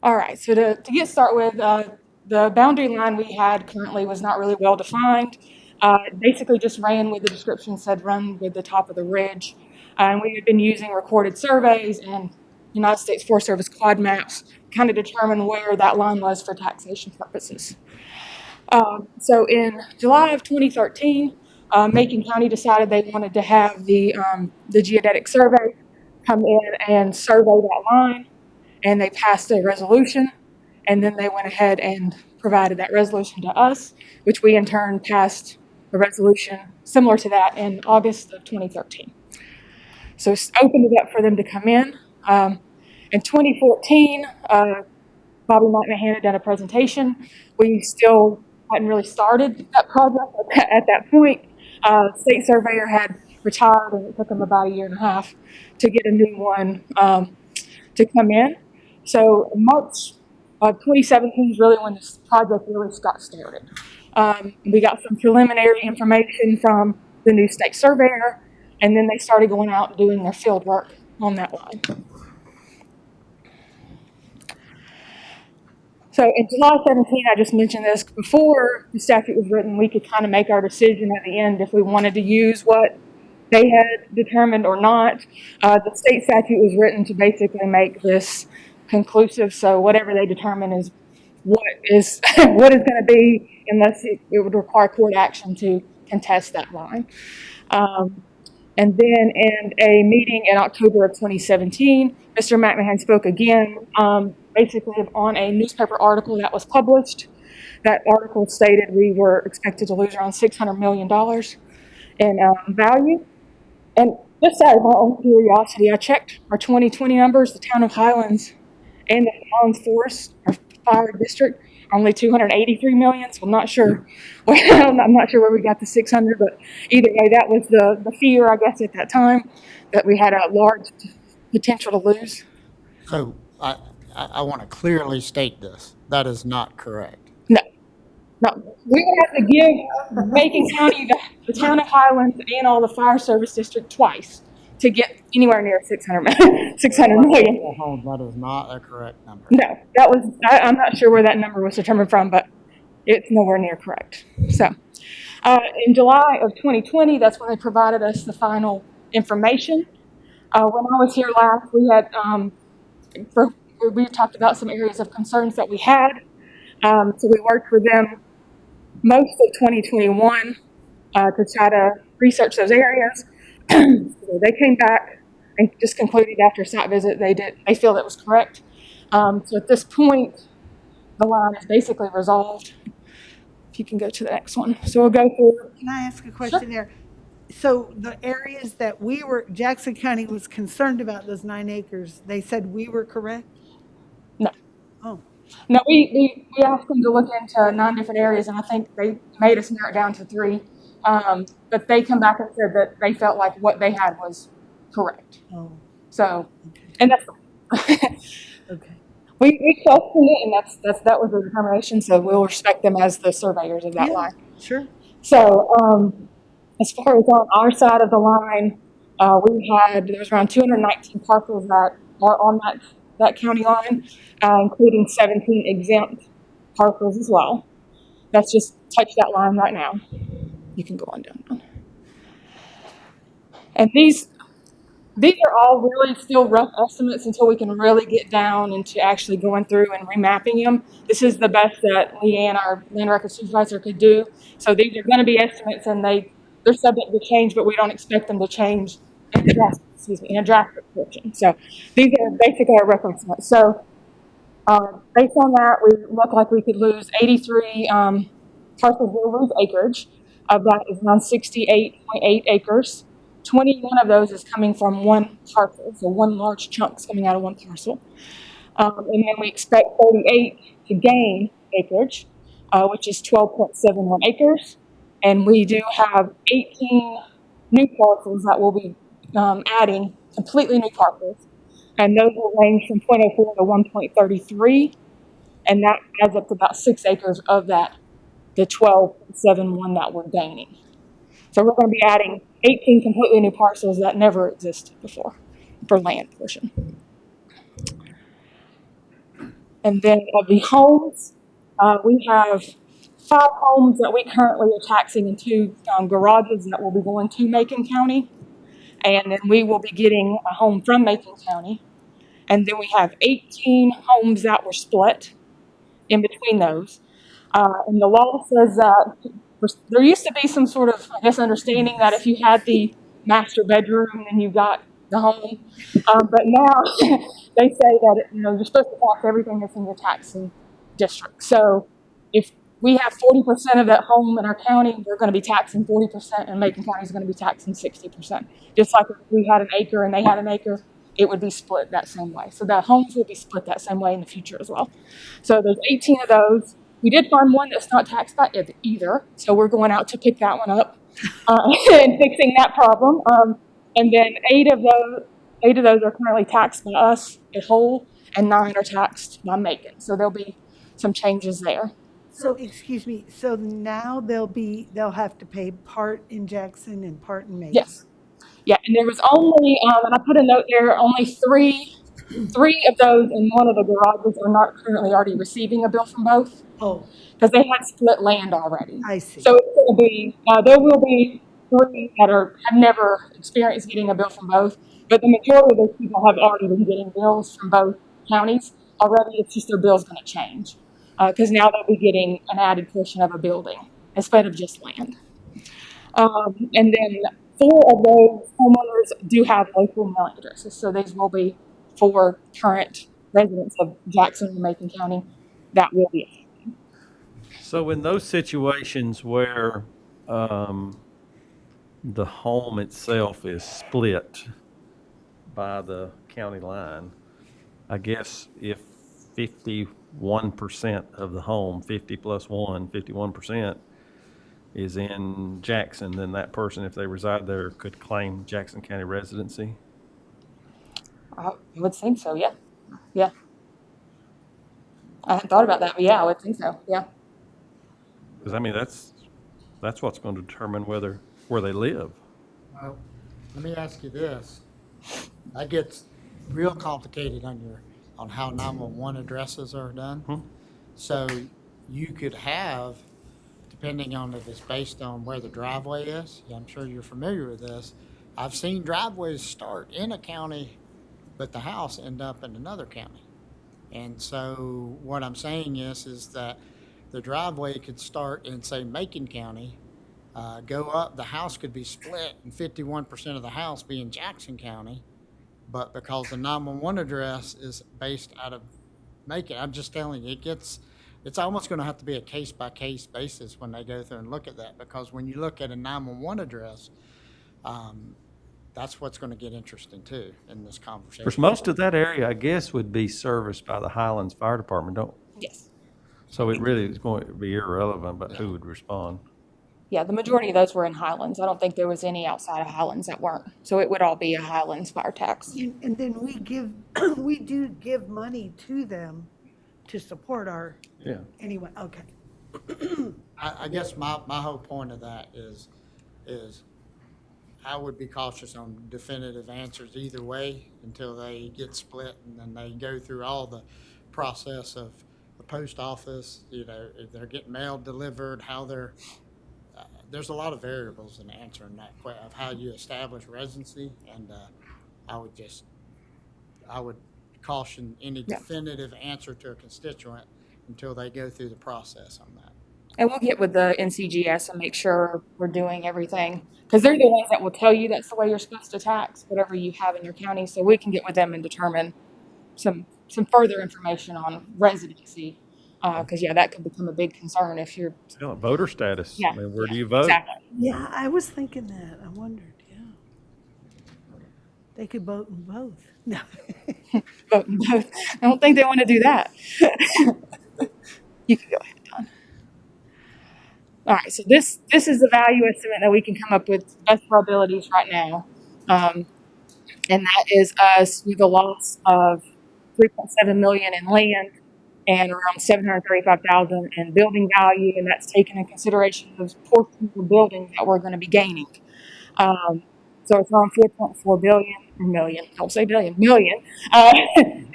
All right, so to get started with, the boundary line we had currently was not really well defined. It basically just ran with the description said run with the top of the ridge. And we had been using recorded surveys and United States Forest Service quad maps kind of determine where that line was for taxation purposes. So in July of 2013, Macon County decided they wanted to have the geodetic survey come in and survey that line. And they passed a resolution, and then they went ahead and provided that resolution to us, which we in turn passed a resolution similar to that in August of 2013. So it's opened it up for them to come in. In 2014, Bobby McMahon had done a presentation. We still hadn't really started that project at that point. State surveyor had retired, and it took him about a year and a half to get a new one to come in. So March of 2017 is really when this project really got started. We got some preliminary information from the new state surveyor, and then they started going out and doing their field work on that line. So in July 17, I just mentioned this, before the statute was written, we could kind of make our decision at the end if we wanted to use what they had determined or not. The state statute was written to basically make this conclusive, so whatever they determine is what is what is going to be, unless it would require court action to contest that line. And then in a meeting in October of 2017, Mr. McMahon spoke again, basically on a newspaper article that was published. That article stated we were expected to lose around $600 million in value. And just out of my own curiosity, I checked our 2020 numbers. The town of Highlands and the Highlands Forest, our fire district, only 283 million. So I'm not sure. I'm not sure where we got the 600, but either way, that was the fear, I guess, at that time, that we had a large potential to lose. So I want to clearly state this. That is not correct. No, we would have to give Macon County, the town of Highlands, and all the fire service district twice to get anywhere near 600 million. That is not a correct number. No, that was, I'm not sure where that number was determined from, but it's nowhere near correct. So in July of 2020, that's when they provided us the final information. When I was here last, we had, we talked about some areas of concerns that we had. So we worked with them most of 2021 to try to research those areas. So they came back and just concluded after a site visit they feel that was correct. So at this point, the line is basically resolved. If you can go to the next one. So we'll go through. Can I ask a question there? So the areas that Jackson County was concerned about, those 9 acres, they said we were correct? No. Oh. No, we asked them to look into 9 different areas, and I think they made us narrow it down to 3. But they come back and said that they felt like what they had was correct. Oh. So, Okay. and that's Okay. we questioned it, and that was the determination. So we'll respect them as the surveyors of that line. Sure. So, as far as on our side of the line, there was around 219 parcels that are on that county line, including 17 exempt parcels as well. That's just touched that line right now. You can go on down. And these These are all really still rough estimates until we can really get down into actually going through and remapping them. This is the best that Leanne, our land record supervisor, could do. So these are going to be estimates, and they're subject to change, but we don't expect them to change in a drastic portion. So these are basically our reference estimates. So based on that, we look like we could lose 83 parcels. We'll lose acreage. Of that is around 68.8 acres. 21 of those is coming from one parcel, so one large chunk is coming out of one parcel. And then we expect 38 to gain acreage, which is 12.71 acres. And we do have 18 new parcels that will be adding, completely new parcels. And those will range from 0.04 to 1.33. And that adds up to about 6 acres of that, the 12.71 that we're gaining. So we're going to be adding 18 completely new parcels that never existed before for land portion. And then of the homes, we have 5 homes that we currently are taxing and 2 garages that will be going to Macon County. And then we will be getting a home from Macon County. And then we have 18 homes that were split in between those. And the law says that there used to be some sort of, I guess, understanding that if you had the master bedroom, then you got the home. But now they say that you're supposed to tax everything that's in your taxing district. So if we have 40% of that home in our county, we're going to be taxing 40%, and Macon County is going to be taxing 60%. Just like if we had an acre and they had an acre, it would be split that same way. So the homes will be split that same way in the future as well. So there's 18 of those. We did find one that's not taxed by either, so we're going out to pick that one up and fixing that problem. And then 8 of those are currently taxed by us at whole, and 9 are taxed by Macon. So there'll be some changes there. So, excuse me, so now they'll have to pay part in Jackson and part in Macon? Yes. Yeah, and there was only, and I put a note there, only 3 of those in one of the garages are not currently already receiving a bill from both. Oh. Because they had split land already. I see. So it's going to be, there will be 3 that have never experienced getting a bill from both, but the majority of those people have already been getting bills from both counties already. It's just their bill's going to change. Because now they'll be getting an added portion of a building instead of just land. And then 4 of those homeowners do have local mailing addresses. So these will be for current residents of Jackson and Macon County that will be affected. So in those situations where the home itself is split by the county line, I guess if 51% of the home, 50 plus 1, 51% is in Jackson, then that person, if they reside there, could claim Jackson County residency? I would think so, yeah. Yeah. I hadn't thought about that, but yeah, I would think so, yeah. Because, I mean, that's what's going to determine where they live. Well, let me ask you this. That gets real complicated on how 911 addresses are done. So you could have, depending on if it's based on where the driveway is, I'm sure you're familiar with this. I've seen driveways start in a county, but the house end up in another county. And so what I'm saying is that the driveway could start in, say, Macon County, go up, the house could be split, and 51% of the house be in Jackson County. But because the 911 address is based out of Macon, I'm just telling you, it's almost going to have to be a case-by-case basis when they go through and look at that. Because when you look at a 911 address, that's what's going to get interesting, too, in this conversation. Because most of that area, I guess, would be serviced by the Highlands Fire Department, don't? Yes. So it really is going to be irrelevant about who would respond. Yeah, the majority of those were in Highlands. I don't think there was any outside of Highlands that weren't. So it would all be a Highlands fire tax. And then we do give money to them to support our, anyway, okay. I guess my whole point of that is I would be cautious on definitive answers either way until they get split and then they go through all the process of the post office, if they're getting mail delivered, how they're, there's a lot of variables in answering that question of how you establish residency. And I would caution any Yeah. definitive answer to a constituent until they go through the process on that. And we'll get with the NCGS and make sure we're doing everything, because they're the ones that will tell you that's the way you're supposed to tax whatever you have in your county. So we can get with them and determine some further information on residency, because that could become a big concern if you're. Still, voter status. Yeah, I mean, where do you vote? Exactly. Yeah, I was thinking that. I wondered, yeah. They could vote in both. No. Vote in both. I don't think they want to do that. You can go ahead, Don. All right, so this is the value estimate that we can come up with best for our abilities right now. And that is us with a loss of $3.7 million in land and around $735,000 in building value, and that's taken in consideration those portions of buildings that we're going to be gaining. So it's around $4.4 million,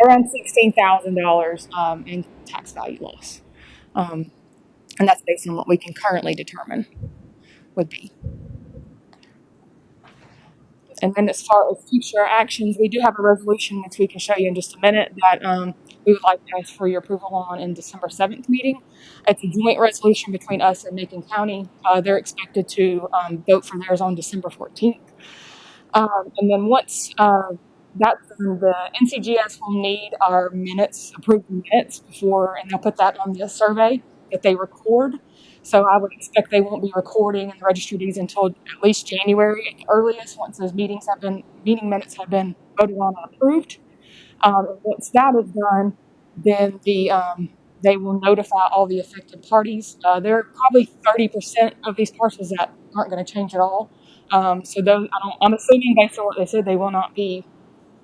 around $16,000 in tax value loss. And that's based on what we can currently determine would be. And then as far as future actions, we do have a resolution which we can show you in just a minute that we would like to ask for your approval on in December 7th meeting. It's a joint resolution between us and Macon County. They're expected to vote for theirs on December 14th. And then once that's done, the NCGS will need our minutes, approved minutes before, and they'll put that on the survey that they record. So I would expect they won't be recording in the registry of deeds until at least January at the earliest, once those meeting minutes have been voted on and approved. Once that is done, then they will notify all the affected parties. There are probably 30% of these parcels that aren't going to change at all. So those, I'm assuming based on what they said, they will not be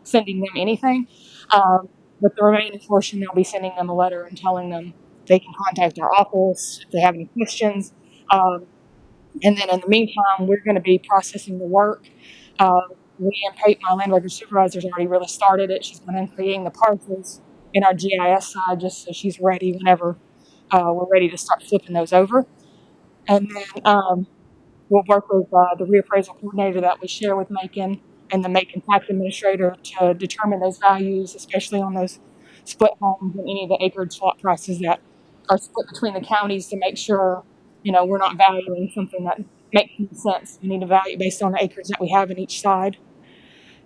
sending them anything. But the remaining portion, they'll be sending them a letter and telling them they can contact our office if they have any questions. And then in the meantime, we're going to be processing the work. Leanne Pate, my land record supervisor, has already really started it. She's been creating the parcels in our GIS side just so she's ready whenever we're ready to start flipping those over. And then we'll work with the reappraisal coordinator that we share with Macon and the Macon tax administrator to determine those values, especially on those split homes and any of the acreage lot prices that are split between the counties, to make sure, we're not valuing something that makes no sense. We need a value based on the acreage that we have in each side.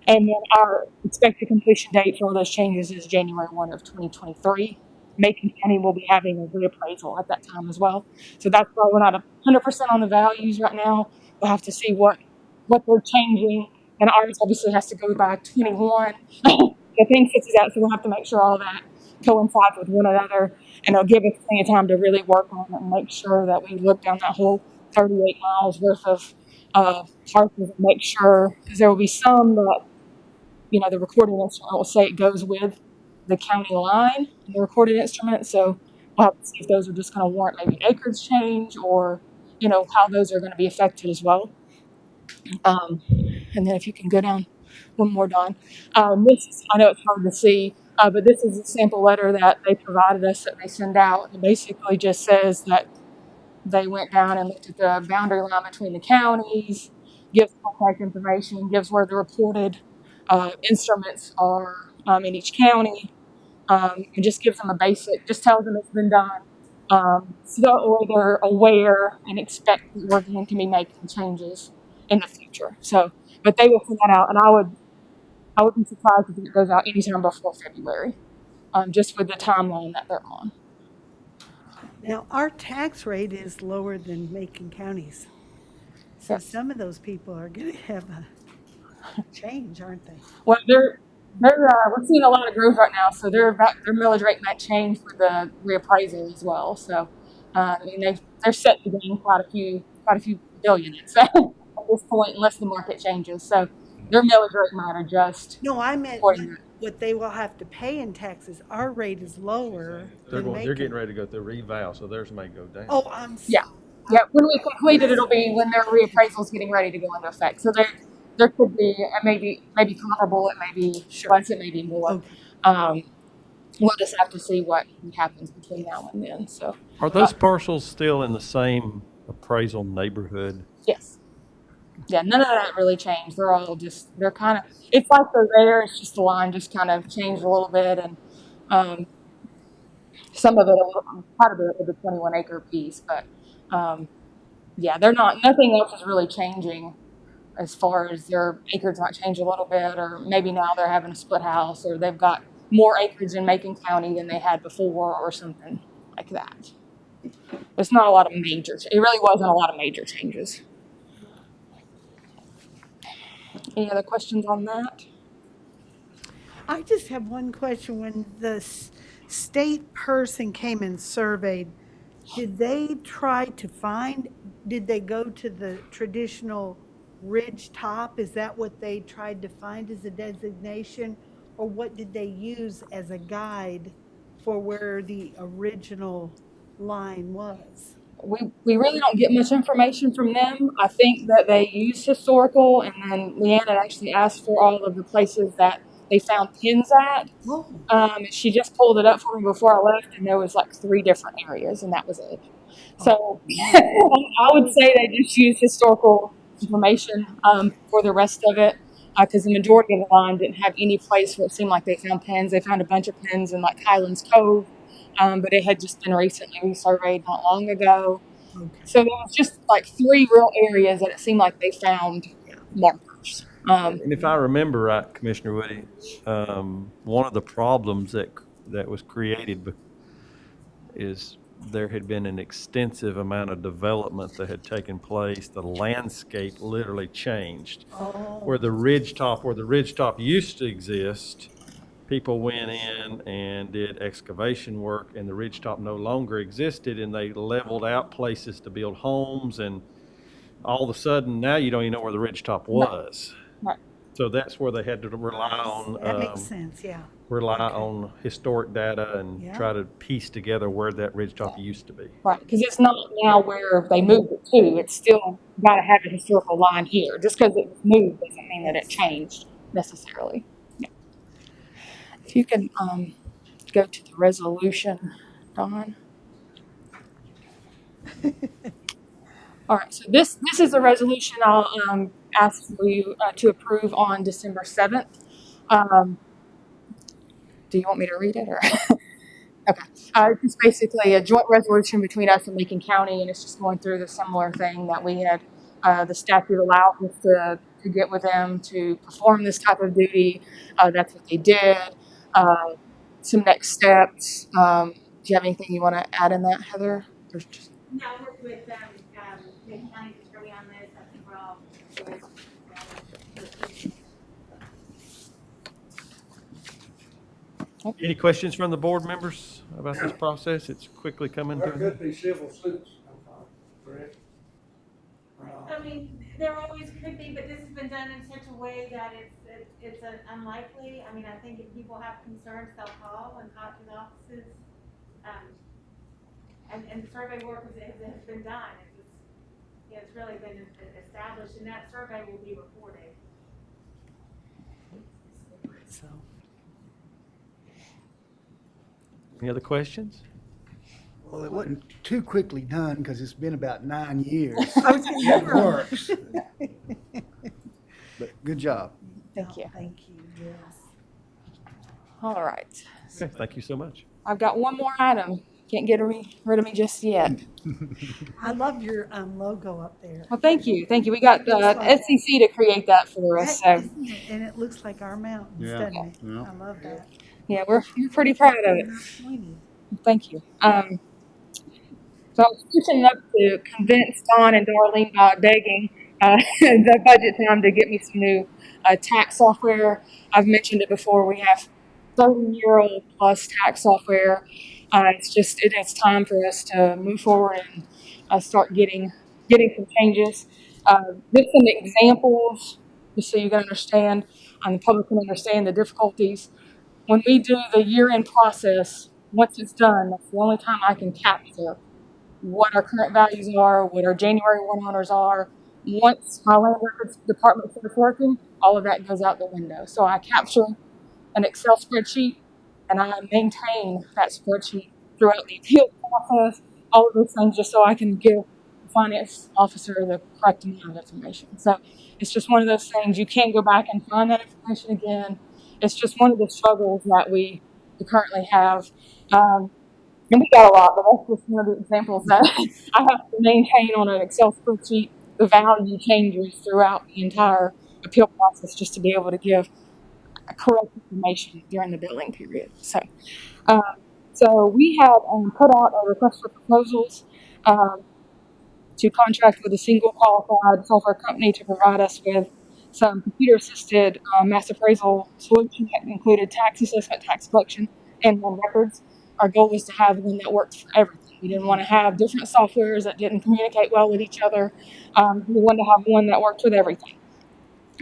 And then our expected completion date for all those changes is January 1 of 2023. Macon County will be having a reappraisal at that time as well. So that's why we're not 100% on the values right now. We'll have to see what they're changing. And ours obviously has to go by 21. The thing fixes out, so we'll have to make sure all that coincides with one another. And it'll give us plenty of time to really work on it and make sure that we look down that whole 38 miles worth of parcels and make sure, because there will be some that, the recording instrument will say it goes with the county line in the recorded instrument. So we'll have to see if those are just going to warrant maybe acreage change or, how those are going to be affected as well. And then if you can go down one more, Don. This is, I know it's hard to see, but this is a sample letter that they provided us that they send out. It basically just says that they went down and looked at the boundary line between the counties, gives contact information, gives where the reported instruments are in each county, and just gives them a basic, just tells them it's been done. So they're aware and expect that we're going to be making changes in the future. So, but they will send that out, and I would be surprised if it goes out anytime before February, just with the timeline that they're on. Now, our tax rate is lower than Macon County's. So Yes. some of those people are going to have a change, aren't they? Well, we're seeing a lot of growth right now, so their millage rate might change with the reappraisal as well. So, they're set to gain quite a few billion at this point, unless the market changes. So their millage rate might adjust. No, I meant accordingly. what they will have to pay in taxes. Our rate is lower They're than getting Macon. ready to go through reval, so theirs may go down. Oh, I'm sorry. Yeah. Yeah, when we complete it, it'll be when their reappraisal is getting ready to go into effect. So there could be, it may be comparable, it may be less, it may be more. Okay. We'll just have to see what happens between now and then. So Are those parcels still in the same appraisal neighborhood? yes. Yeah, none of that really changed. They're all just, they're kind of, it's like they're there. It's just the line just kind of changed a little bit. And some of it, quite a bit of the 21 acre piece. But yeah, they're not, nothing else is really changing as far as their acreage might change a little bit. Or maybe now they're having a split house, or they've got more acreage in Macon County than they had before, or something like that. It's not a lot of major, it really wasn't a lot of major changes. Any other questions on that? I just have one question. When the state person came and surveyed, did they try to find, did they go to the traditional ridge top? Is that what they tried to find as a designation? Or what did they use as a guide for where the original line was? We really don't get much information from them. I think that they use historical, and then Leanne had actually asked for all of the places that they found pins at. She just pulled it up for me before I left, and there was like 3 different areas, and that was it. So I would say they just use historical information for the rest of it, because the majority of the line didn't have any place where it seemed like they found pins. They found a bunch of pins in like Highlands Cove, but it had just been recently resurveyed not long ago. Okay. So there was just like 3 real areas that it seemed like they found markers. And if I remember right, Commissioner Woody, one of the problems that was created is there had been an extensive amount of development that had taken place. The landscape literally changed. Where the ridgetop used to exist, people went in and did excavation work, and the ridgetop no longer existed, and they leveled out places to build homes, and all of a sudden now you don't even know where the ridgetop was. Right. So that's where they had to rely on That makes sense, yeah. on historic data and try to piece together where that ridgetop used to be. Right, because it's not now where they moved it to. It's still got to have a historical line here. Just because it moved doesn't mean that it changed necessarily. Yeah. If you can go to the resolution, Dawn. All right, so this is a resolution I'll ask for you to approve on December 7th. Do you want me to read it, or? Okay. It's basically a joint resolution between us and Macon County, and it's just going through the similar thing that we had. The statute allows us to get with them to perform this type of duty. That's what they did. Some next steps. Do you have anything you want to add in that, Heather? Or just... No, I worked with Macon County Attorney on this. I think we're all. Any questions from the board members about this process? It's quickly coming There to. could be civil suits, correct? I mean, there always could be, but this has been done in such a way that it's unlikely. I mean, I think if people have concerns, they'll call and talk to the offices. And the survey work has been done. It's really been established, and that survey will be reported. So. Any other questions? Well, it wasn't too quickly done because it's been about 9 years. It works. But good job. Thank you. Thank you, yes. All right. Okay, thank you so much. I've got one more item. Can't get rid of me just yet. I love your logo up there. Well, thank you. Thank you. We got SEC to create that for us. So. And it looks like our mountains, doesn't it? Yeah. I love that. Yeah, we're pretty proud of it. Thank you. So I was fortunate enough to convince Don and Darlene by begging the budget time to get me some new tax software. I've mentioned it before. We have 30-year-old plus tax software. It's time for us to move forward and start getting some changes. Just some examples, just so you can understand, and the public can understand the difficulties. When we do the year-end process, once it's done, that's the only time I can capture what our current values are, what our January 1 owners are. Once my land records department starts working, all of that goes out the window. So I capture an Excel spreadsheet, and I maintain that spreadsheet throughout the appeal process, all of those things, just so I can give the finance officer the correct amount of information. So it's just one of those things. You can't go back and find that information again. It's just one of the struggles that we currently have. And we got a lot, but that's just one of the examples that I have to maintain on an Excel spreadsheet the value changes throughout the entire appeal process just to be able to give correct information during the billing period. So we have put out a request for proposals to contract with a single qualified software company to provide us with some computer-assisted mass appraisal solution that included tax assessment, tax collection, and loan records. Our goal was to have one that worked for everything. We didn't want to have different softwares that didn't communicate well with each other. We wanted to have one that worked with everything.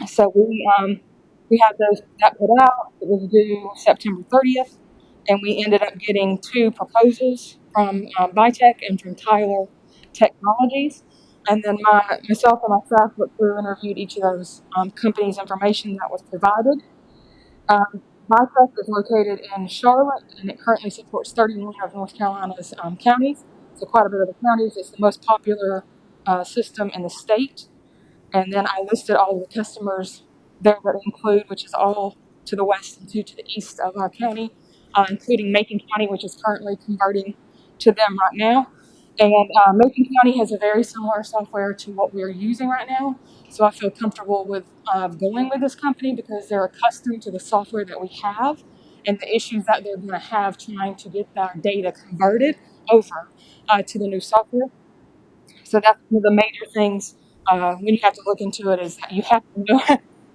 So we had that put out. It was due September 30th, and we ended up getting 2 proposals from Bitech and from Tyler Technologies. And then myself and my staff looked through and reviewed each of those companies' information that was provided. Bitech is located in Charlotte, and it currently supports 31 of North Carolina's counties. So quite a bit of the counties. It's the most popular system in the state. And then I listed all of the customers there that include, which is all to the west and 2 to the east of our county, including Macon County, which is currently converting to them right now. And Macon County has a very similar software to what we're using right now. So I feel comfortable with going with this company because they're accustomed to the software that we have and the issues that they're going to have trying to get our data converted over to the new software. So that's one of the major things when you have to look into it is that you have to know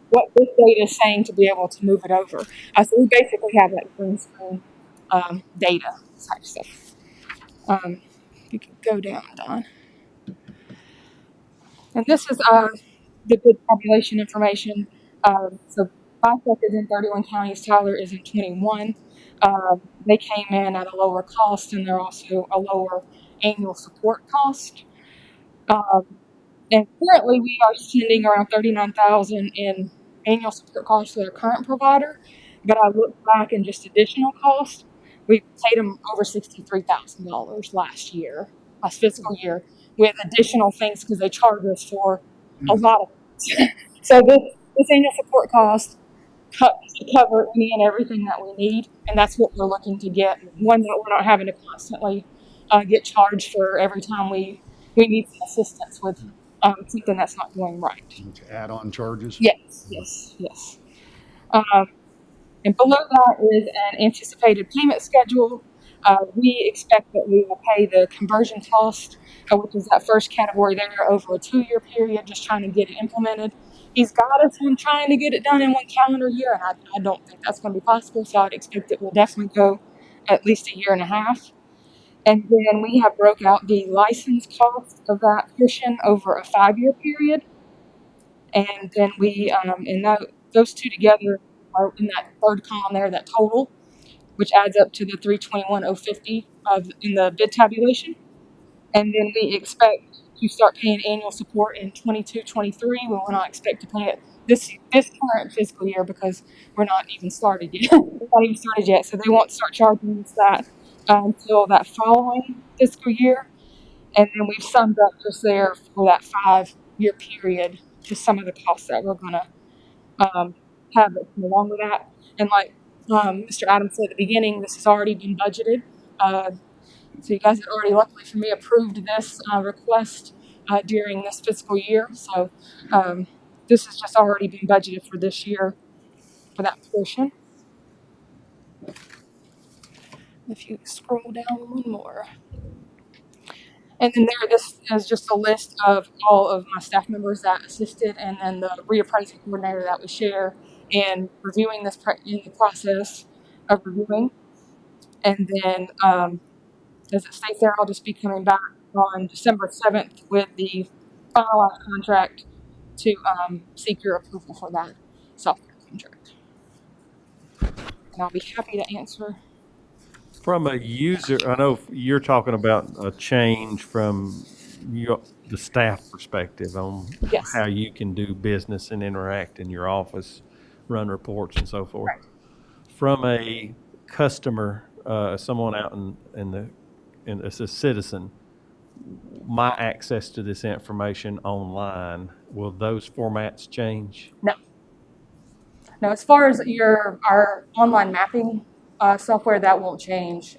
what this data is saying to be able to move it over. So we basically have that green screen data type stuff. You can go down, Don. And this is the good population information. So Bitech is in 31 counties. Tyler is in 21. They came in at a lower cost, and they're also a lower annual support cost. And currently, we are spending around $39,000 in annual support costs for their current provider. But I looked back and just additional costs. We paid them over $63,000 last fiscal year, with additional things because they charge us for a lot of things. So this annual support cost cover any and everything that we need, and that's what we're looking to get. One that we're not having to constantly get charged for every time we need some assistance with something that's not going right. Add-on charges? Yes. And below that is an anticipated payment schedule. We expect that we will pay the conversion cost, which is that first category there, over a 2-year period, just trying to get it implemented. He's got us on trying to get it done in 1 calendar year, and I don't think that's going to be possible, so I'd expect it will definitely go at least 1.5 years. And then we have broke out the license cost of that portion over a 5-year period. And then we, those 2 together are in that third column there, that total, which adds up to the $321,050 in the bid tabulation. And then we expect to start paying annual support in 22-23. We will not expect to pay it this current fiscal year because we're not even started yet. So they won't start charging us that until that following fiscal year. And then we've summed up just there for that 5-year period, just some of the costs that we're going to have that come along with that. And like Mr. Adams said at the beginning, this has already been budgeted. So you guys had already, luckily for me, approved this request during this fiscal year. So this has just already been budgeted for this year for that portion. If you scroll down one more. And then this is just a list of all of my staff members that assisted, and then the reappraisal coordinator that we share in reviewing this in the process of reviewing. And then, as it states there, I'll just be coming back on December 7th with the finalized contract to seek your approval for that software contract. And I'll be happy to answer. From a user, I know you're talking about a change from the staff perspective on Yes. how you can do business and interact in your office, run reports and so forth. Right. From a customer, someone out as a citizen, my access to this information online, will those formats change? No. Now, as far as our online mapping software, that won't change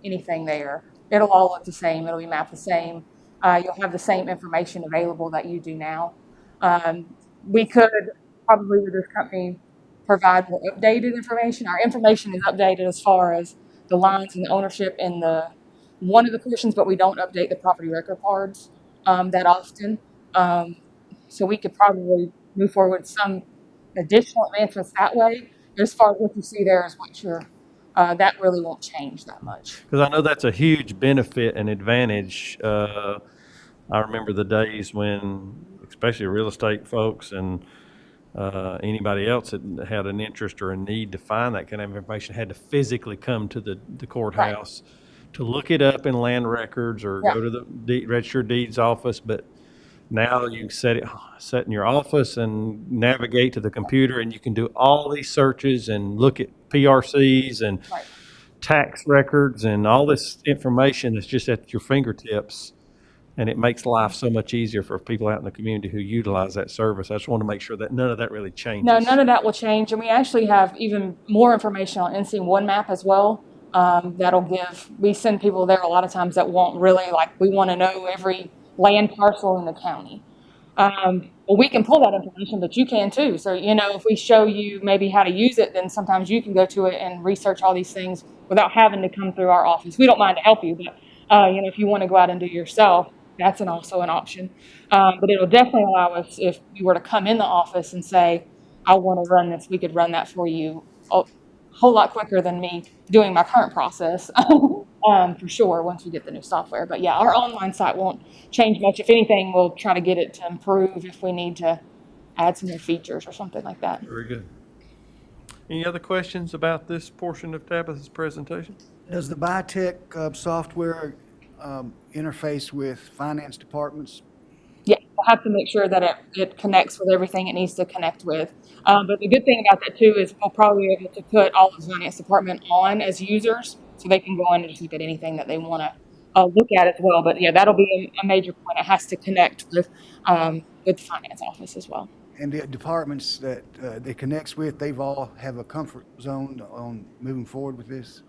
anything there. It'll all look the same. It'll be mapped the same. You'll have the same information available that you do now. We could probably, with this company, provide more updated information. Our information is updated as far as the lines and the ownership in one of the portions, but we don't update the property record cards that often. So we could probably move forward with some additional advancements that way. As far as what you see there is what that really won't change that much. Because I know that's a huge benefit and advantage. I remember the days when, especially real estate folks and anybody else that had an interest or a need to find that kind of information, had to physically come to the courthouse to look it up in land records or go to the register of deeds office. But now you set in your office and navigate to the computer, and you can do all these searches and look at PRCs and tax records and all this information that's just at your fingertips. And it makes life so much easier for people out in the community who utilize that service. I just want to make sure that none of that really changes. No, none of that will change. And we actually have even more information on NC One Map as well. We send people there a lot of times that won't really, we want to know every land parcel in the county. Well, we can pull that information, but you can too. So, if we show you maybe how to use it, then sometimes you can go to it and research all these things without having to come through our office. We don't mind to help you, but, if you want to go out and do it yourself, that's also an option. But it'll definitely allow us, if you were to come in the office and say, I want to run this, we could run that for you a whole lot quicker than me doing my current process, for sure, once we get the new software. But yeah, our online site won't change much. If anything, we'll try to get it to improve if we need to add some new features or something like that. Very good. Any other questions about this portion of Tabitha's presentation? Does the biotech software interface with finance departments? Yeah, we'll have to make sure that it connects with everything it needs to connect with. But the good thing about that too is we'll probably be able to put all of the finance department on as users, so they can go in and just look at anything that they want to look at as well. But yeah, that'll be a major point. It has to connect with the finance office as well. And the departments that it connects with, they've all have a comfort zone on moving forward with this?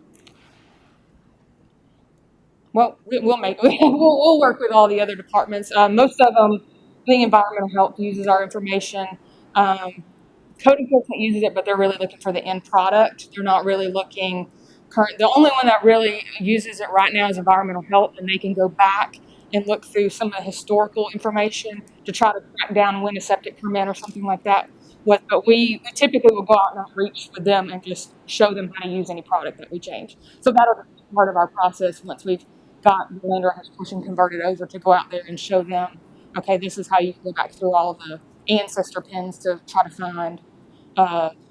Well, we'll work with all the other departments. Most of them, being environmental health, uses our information. Code enforcement uses it, but they're really looking for the end product. They're not really looking current. The only one that really uses it right now is environmental health, and they can go back and look through some of the historical information to try to track down when a septic permit or something like that. But we typically will go out and outreach with them and just show them how to use any product that we change. So that'll be part of our process once we've got the land records portion converted over, to go out there and show them, okay, this is how you can go back through all the ancestor pins to try to find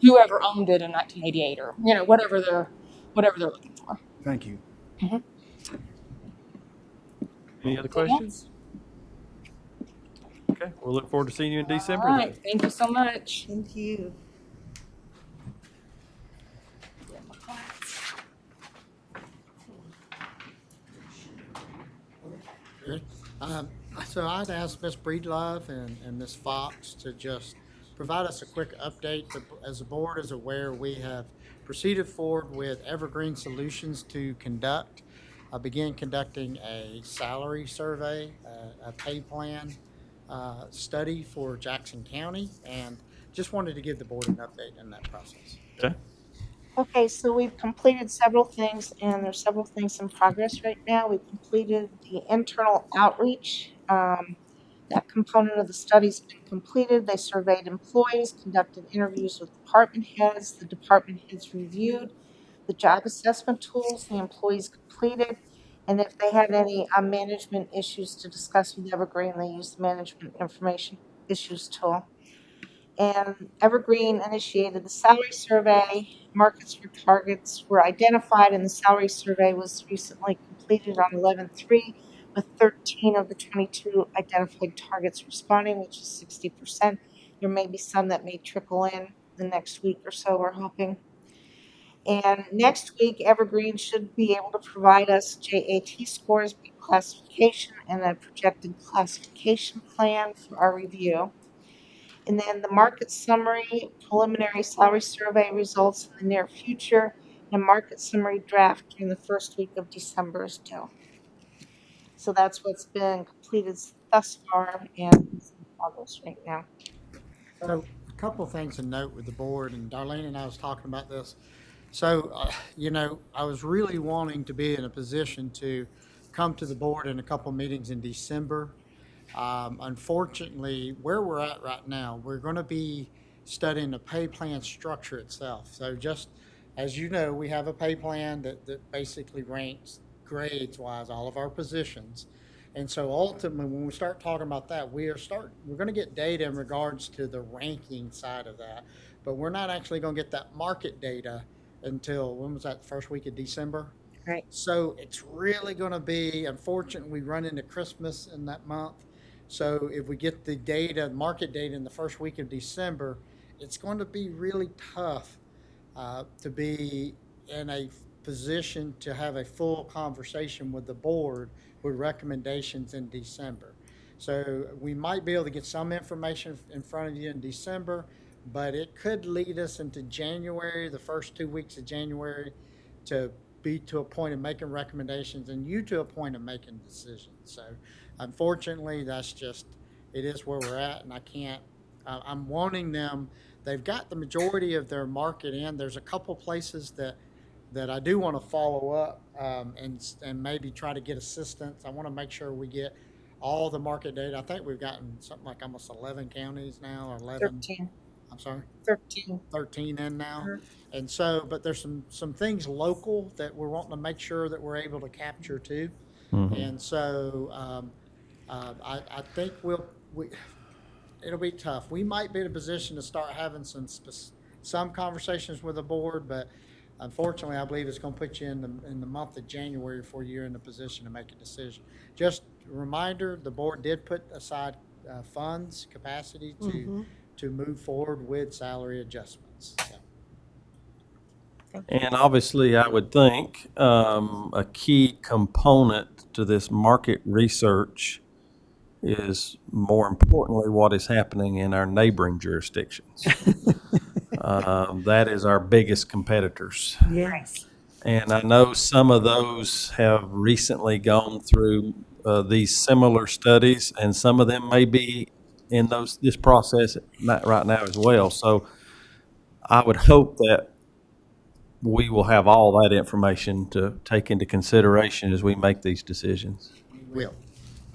whoever owned it in 1988 or whatever they're looking for. Thank you. Mm-hmm. Any other questions? Okay, we'll look forward to seeing you in December. All right, thank you so much. Thank you. So I'd ask Ms. Breedlove and Ms. Fox to just provide us a quick update. As the board is aware, we have proceeded forward with Evergreen Solutions to begin conducting a salary survey, a pay plan study for Jackson County, and just wanted to give the board an update in that process. Okay. Okay, so we've completed several things, and there's several things in progress right now. We've completed the internal outreach. That component of the study's been completed. They surveyed employees, conducted interviews with department heads. The department heads reviewed the job assessment tools the employees completed, and if they had any management issues to discuss with Evergreen, they used the management information issues tool. And Evergreen initiated the salary survey. Markets for targets were identified, and the salary survey was recently completed on 11/3, with 13 of the 22 identified targets responding, which is 60%. There may be some that may trickle in the next week or so, we're hoping. And next week, Evergreen should be able to provide us JAT scores classification and a projected classification plan for our review. And then the market summary, preliminary salary survey results in the near future, and market summary draft during the first week of December is due. So that's what's been completed thus far and is in progress right now. So a couple of things to note with the board, and Darlene and I was talking about this. So, I was really wanting to be in a position to come to the board in a couple of meetings in December. Unfortunately, where we're at right now, we're going to be studying the pay plan structure itself. So just as you know, we have a pay plan that basically ranks grades wise all of our positions. And so ultimately, when we start talking about that, we're going to get data in regards to the ranking side of that, but we're not actually going to get that market data until, when was that, first week of December? Right. So it's really going to be, unfortunately, we run into Christmas in that month. So if we get the data, market data in the first week of December, it's going to be really tough to be in a position to have a full conversation with the board with recommendations in December. So we might be able to get some information in front of you in December, but it could lead us into January, the first 2 weeks of January, to be to a point of making recommendations and you to a point of making decisions. So unfortunately, that's just, it is where we're at, and I can't, I'm wanting them, they've got the majority of their market in. There's a couple places that I do want to follow up and maybe try to get assistance. I want to make sure we get all the market data. I think we've gotten something like almost 11 counties now, or 11. 13. I'm sorry? 13. 13 in now. Mhm. And so, but there's some things local that we're wanting to make sure that we're able to capture too. And so I think it'll be tough. We might be in a position to start having some conversations with the board, but unfortunately, I believe it's going to put you in the month of January before you're in a position to make a decision. Just a reminder, the board did put aside funds, capacity to move forward with salary adjustments. So. And obviously, I would think a key component to this market research is, more importantly, what is happening in our neighboring jurisdictions. That is our biggest competitors. Yes. And I know some of those have recently gone through these similar studies, and some of them may be in this process right now as well. So I would hope that we will have all that information to take into consideration as we make these decisions. We will.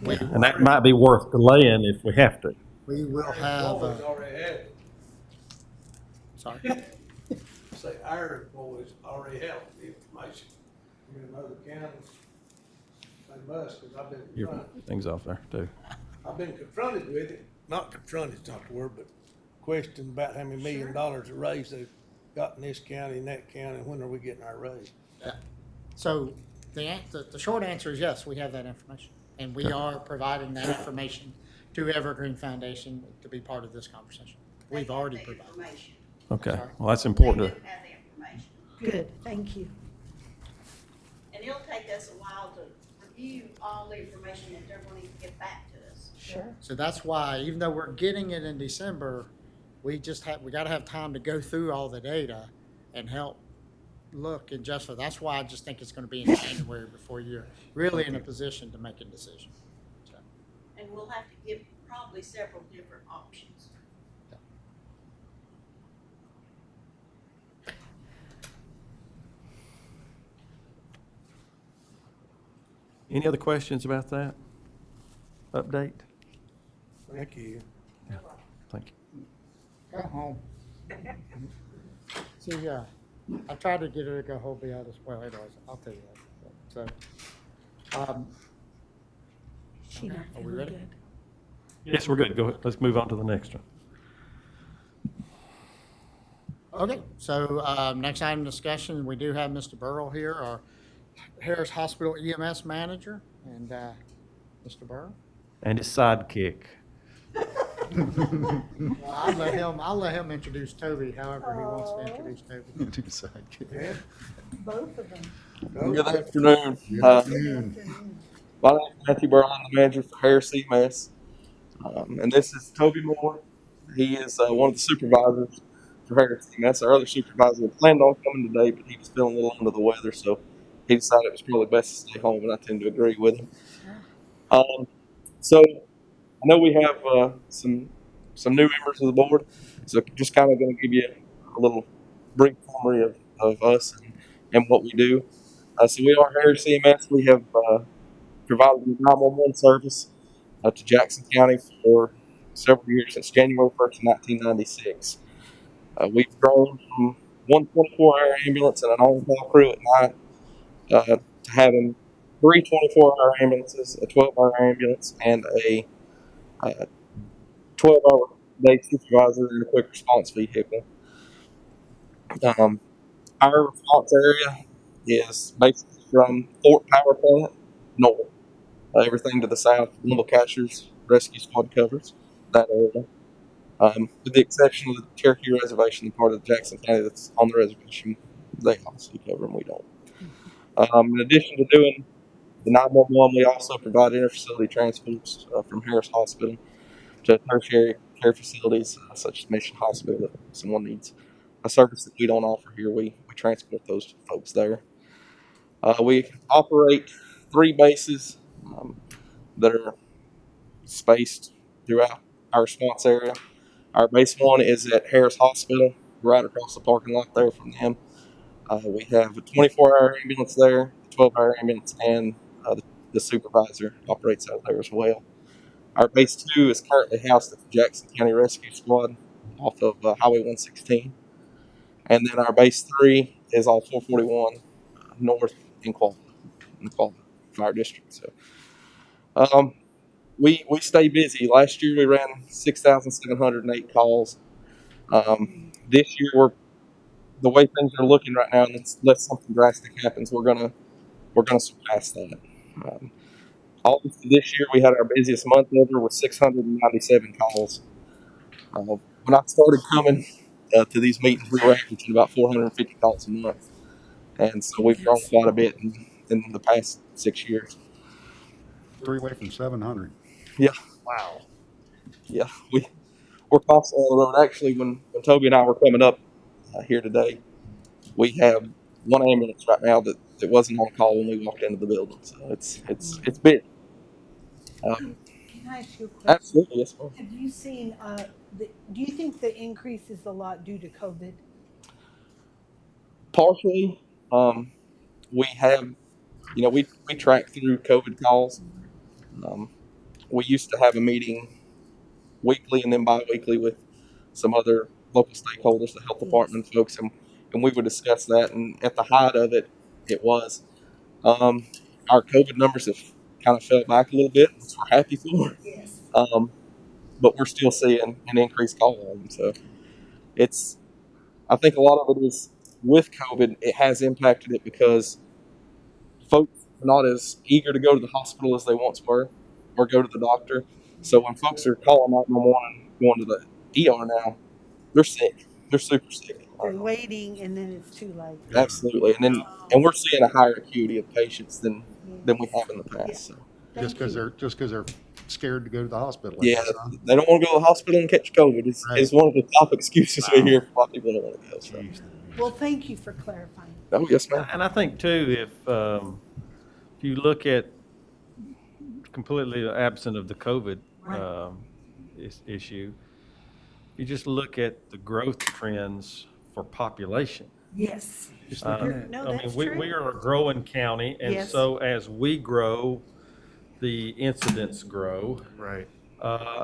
And that might be worth delaying if we have to. We will have. Already had it. Sorry. Say our employees already have the information. In other counties, they must, because I've been Your confronted. things off there too. I've been confronted with it, not confronted, it's not the word, but questioned about how many $1 million of raise they've got in this county and that county, and when are we getting our raise? Yeah. So the short answer is yes, we have that information. And we are providing that information to Evergreen Foundation to be part of this conversation. We've already provided. Okay, well, that's important to. Have the information. Good, thank you. And it'll take us a while to review all the information that they're going to get back to us. Sure. So that's why, even though we're getting it in December, we got to have time to go through all the data and help look and justify. That's why I just think it's going to be in January before you're really in a position to make a decision. So. And we'll have to give probably several different options. Any other questions about that update? Thank you. Yeah, thank you. Go home. See, I tried to get her to go home the other well. Anyways, I'll tell you that. So, She not are we feeling ready? good. Yes, we're good. Go ahead. Let's move on to the next one. Okay, so next item of discussion, we do have Mr. Burrell here, our Harris Hospital EMS manager, and Mr. Burrell. And his sidekick. Well, I'll let him introduce Toby, however he wants to introduce Toby. Both of them. Good afternoon. My name is Matthew Burl. I'm the manager for Harris CMS. And this is Toby Moore. He is one of the supervisors for Harris CMS. Our other supervisor had planned on coming today, but he was feeling a little under the weather, so he decided it was probably best to stay home, and I tend to agree with him. So I know we have some new members of the board, so just kind of going to give you a little brief summary of us and what we do. So we are Harris CMS. We have provided the 911 service to Jackson County for several years, since January 1st, 1996. We've grown from one 24-hour ambulance and an on-call crew at night to having three 24-hour ambulances, a 12-hour ambulance, and a 12-hour day supervisor in a quick response vehicle. Our response area is basically from Fort Power Plant north. Everything to the south, Little Cashers Rescue Squad covers that area. With the exception of the Cherokee Reservation, the part of Jackson County that's on the reservation, they obviously cover them, we don't. In addition to doing the 911, we also provide interfacility transports from Harris Hospital to tertiary care facilities such as Mission Hospital. If someone needs a service that we don't offer here, we transport those folks there. We operate 3 bases that are spaced throughout our response area. Our base 1 is at Harris Hospital, right across the parking lot there from them. We have a 24-hour ambulance there, a 12-hour ambulance, and the supervisor operates out of there as well. Our base 2 is currently housed at the Jackson County Rescue Squad off of Highway 116. And then our base 3 is on 441 north in Quality Fire District. So we stay busy. Last year we ran 6,708 calls. This year the way things are looking right now, unless something drastic happens, we're gonna surpass that. August of this year we had our busiest month ever with 697 calls. When I started coming to these meetings, we were averaging about 450 calls a month, and so we've grown quite a bit in the past 6 years. 3 away from 700. Yeah. Wow. Yeah, we're constantly on the road. Actually, when Toby and I were coming up here today, we have one ambulance right now that wasn't on call when we walked into the building. So it's big. Can I ask you a question? Absolutely, yes, ma'am. Have you seen, do you think the increase is a lot due to COVID? Partially, we have, we track through COVID calls. We used to have a meeting weekly and then bi-weekly with some other local stakeholders, the health department folks, and we would discuss that. And at the height of it, was our COVID numbers have kind of fell back a little bit, which we're happy for. Yes. But we're still seeing an increased call volume. So I think a lot of it is with COVID, it has impacted it because folks are not as eager to go to the hospital as they once were or go to the doctor. So when folks are calling 911 and going to the ER now, they're sick. They're super sick. They're waiting and then it's too late. Absolutely. And we're seeing a higher acuity of patients than we have in the past. So. Just because they're scared to go to the hospital. Yeah, they don't want to go to the hospital and catch COVID. It's one of the top excuses we hear for a lot of people that don't want to go. So. Well, thank you for clarifying. Oh, yes, ma'am. And I think too, if you look at completely absent of the COVID issue, you just look at the growth trends for population. Yes. I mean, we are a growing county, and so as we grow, the incidents grow. Right.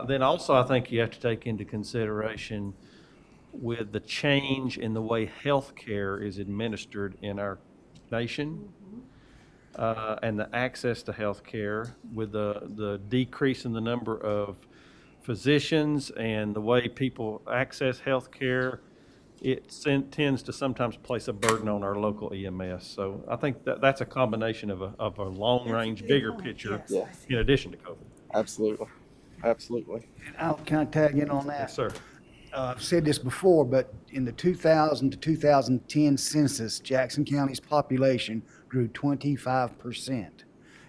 Then also, I think you have to take into consideration with the change in the way healthcare is administered in our nation, and the access to healthcare, with the decrease in the number of physicians and the way people access healthcare, it tends to sometimes place a burden on our local EMS. So I think that's a combination of a long-range, bigger picture in addition to COVID. Absolutely. Absolutely. Can I tag in on that? Yes, sir. I've said this before, but in the 2000 to 2010 census, Jackson County's population grew 25%.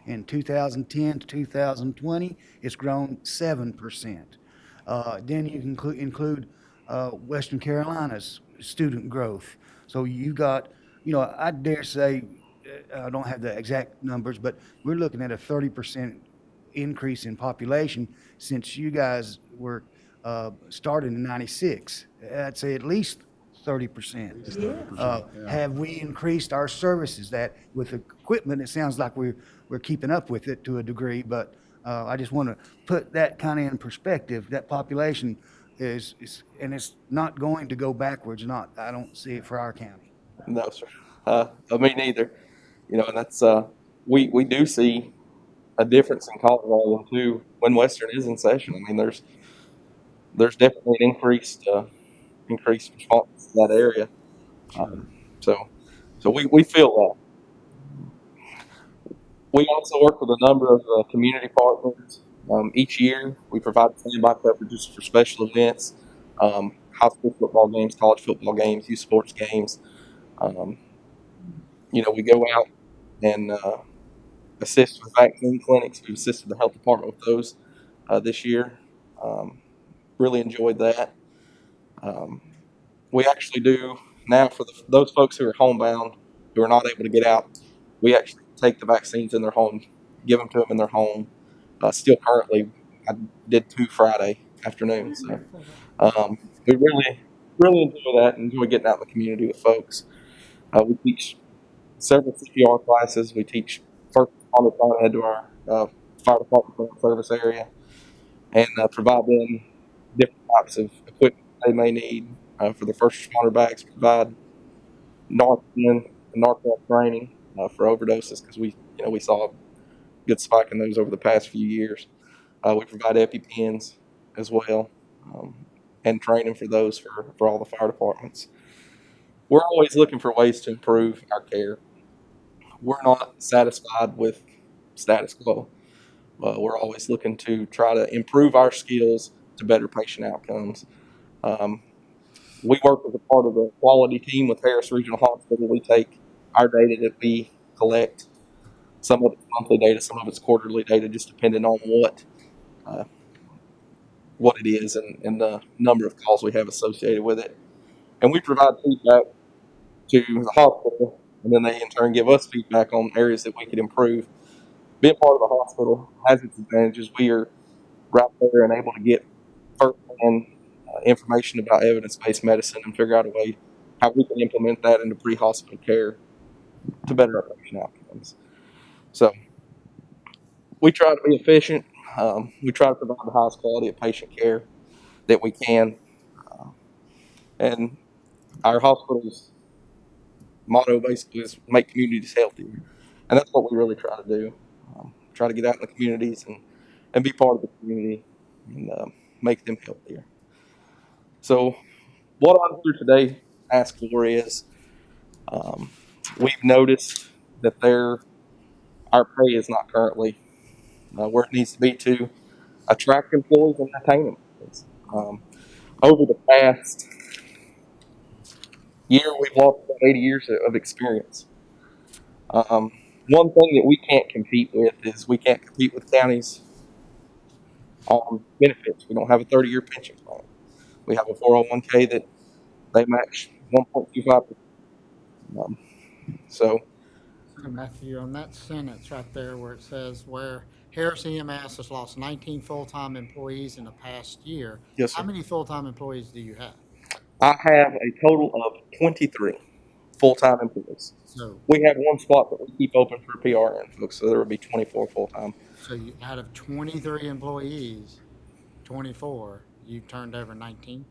In 2010 to 2020, it's grown 7%. Then you can include Western Carolina's student growth. So you got, I dare say, I don't have the exact numbers, but we're looking at a 30% increase in population since you guys were started in '96. I'd say at least 30%. Have we increased our services that with equipment? It sounds like we're keeping up with it to a degree, but I just want to put that kind of in perspective. That population is and it's not going to go backwards. I don't see it for our county. No, sir. Me neither. And that's we do see a difference in call volume too when Western is in session. I mean, there's definitely an increased response to that area. So we feel that. We also work with a number of community partners. Each year, we provide standby coverages for special events, high school football games, college football games, youth sports games. We go out and assist with vaccine clinics. We've assisted the health department with those this year. Really enjoyed that. We actually do now for those folks who are homebound, who are not able to get out. We actually take the vaccines in their home, give them to them in their home. Still currently, I did 2 Friday afternoons. So we really enjoy that and enjoy getting out in the community with folks. We teach several CPR classes. We teach first responder plan ahead to our fire department service area and provide them different types of equipment they may need for the first responder bags. Provide Narcan and narcotic training for overdoses because we saw a good spike in those over the past few years. We provide EpiPens as well and training for those for all the fire departments. We're always looking for ways to improve our care. We're not satisfied with status quo. We're always looking to try to improve our skills to better patient outcomes. We work as a part of the quality team with Harris Regional Hospital. We take our data that we collect, some of it's monthly data, some of it's quarterly data, just depending on what it is and the number of calls we have associated with it. And we provide feedback to the hospital, and then they in turn give us feedback on areas that we could improve. Being part of the hospital has its advantages. We are right there and able to get first-hand information about evidence-based medicine and figure out a way how we can implement that into pre-hospital care to better our patient outcomes. So we try to be efficient. We try to provide the highest quality of patient care that we can. And our hospital's motto basically is make communities healthier. And that's what we really try to do. Try to get out in the communities and be part of the community and make them healthier. So what I'm here today to ask for is we've noticed that our pay is not currently where it needs to be to attract employees and retain them. Over the past year, we've lost about 80 years of experience. One thing that we can't compete with is we can't compete with counties on benefits. We don't have a 30-year pension plan. We have a 401k that they match 1.25%. So, Matthew, on that sentence right there where it says where Harris EMS has lost 19 full-time employees in the past year. Yes, sir. How many full-time employees do you have? I have a total of 23 full-time employees. So we have one spot that we keep open for PRN folks, so there would be 24 full-time. So out of 23 employees, 24, you turned over 19?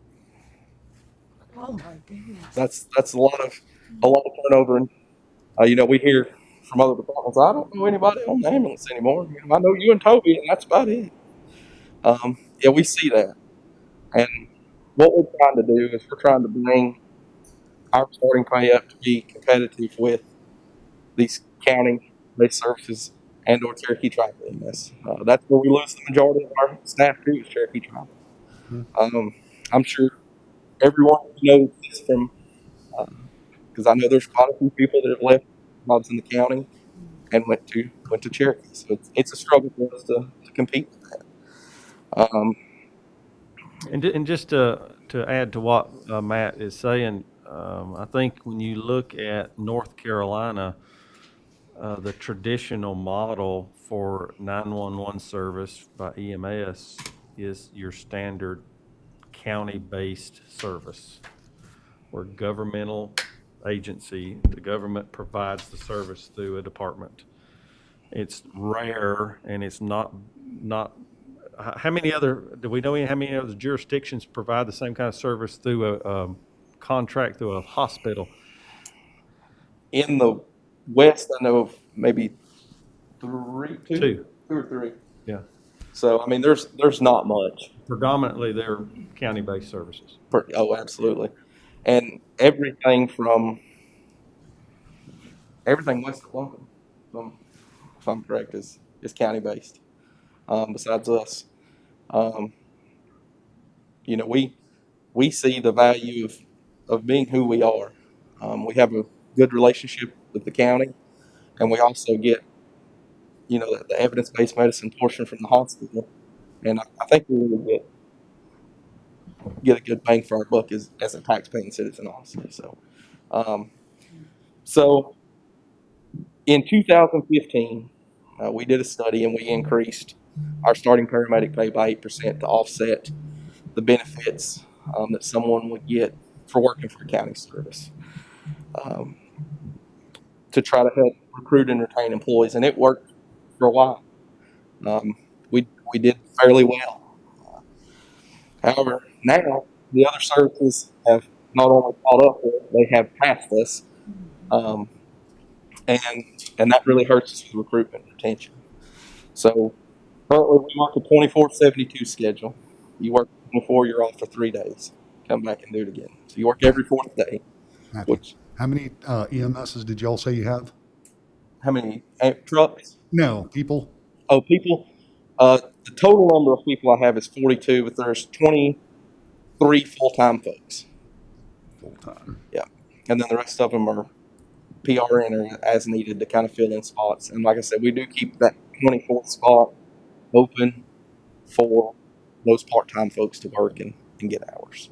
Oh my goodness. That's a lot of turnover. And we hear from other departments, I don't know anybody on the ambulance anymore. I know you and Toby, and that's about it. We see that. And what we're trying to do is we're trying to bring our starting pay up to be competitive with these county-based services and or Cherokee Tribal EMS. That's where we lose the majority of our staff to is Cherokee Tribal. I'm sure everyone knows this from, because I know there's quite a few people that have left jobs in the county and went to Cherokee. So it's a struggle for us to compete with that. And just to add to what Matt is saying, I think when you look at North Carolina, the traditional model for 911 service by EMS is your standard county-based service, where governmental agency, the government provides the service through a department. It's rare, and it's not. How many other, do we know how many other jurisdictions provide the same kind of service through a contract through a hospital? In the West, I know of maybe two or three. Yeah. So, I mean, there's not much. Predominantly, they're county-based services. Oh, absolutely. And everything west of Lincoln, if I'm correct, is county-based, besides us. You know, we see the value of being who we are. We have a good relationship with the county, and we also get, you know, the evidence-based medicine portion from the hospital. And I think we really get a good bang for our buck as a tax-paying citizen also. So in 2015, we did a study and we increased our starting paramedic pay by 8% to offset the benefits that someone would get for working for a county service, to try to help recruit and retain employees. And it worked for a while. We did fairly well. However, now the other services have not only caught up with, they have passed us, and that really hurts us with recruitment and retention. So currently we work a 24/72 schedule. You work 24, you're off for 3 days. Come back and do it again. So you work every fourth day. How many EMSs did y'all say you have? How many trucks? No, people. Oh, people. The total number of people I have is 42, but there's 23 full-time folks. Full-time. Yeah. And then the rest of them are PRN or as needed to kind of fill in spots. And like I said, we do keep that 24th spot open for those part-time folks to work and get hours.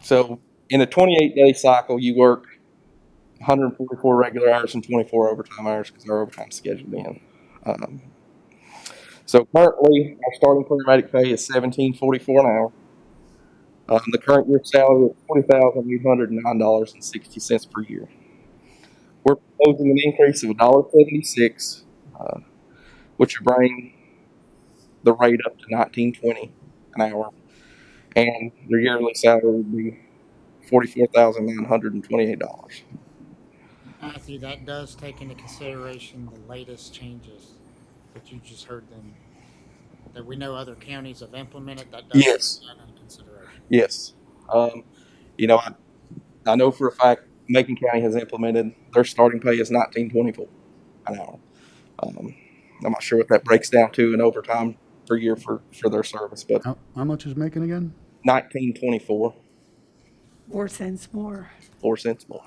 So in a 28-day cycle, you work 144 regular hours and 24 overtime hours because our overtime scheduled in. So currently, our starting paramedic pay is $17.44 an hour. The current year salary is $40,809.60 per year. We're proposing an increase of $1.76, which would bring the rate up to $19.20 an hour, and their yearly salary would be $44,928. Matthew, that does take into consideration the latest changes that you just heard them, that we know other counties have implemented. That does Yes. take that into consideration. Yes. You know, I know for a fact Macon County has implemented their starting pay is $19.24 an hour. I'm not sure what that breaks down to in overtime per year for their service, but How much is Macon again? $19.24, 4 cents more. 4 cents more.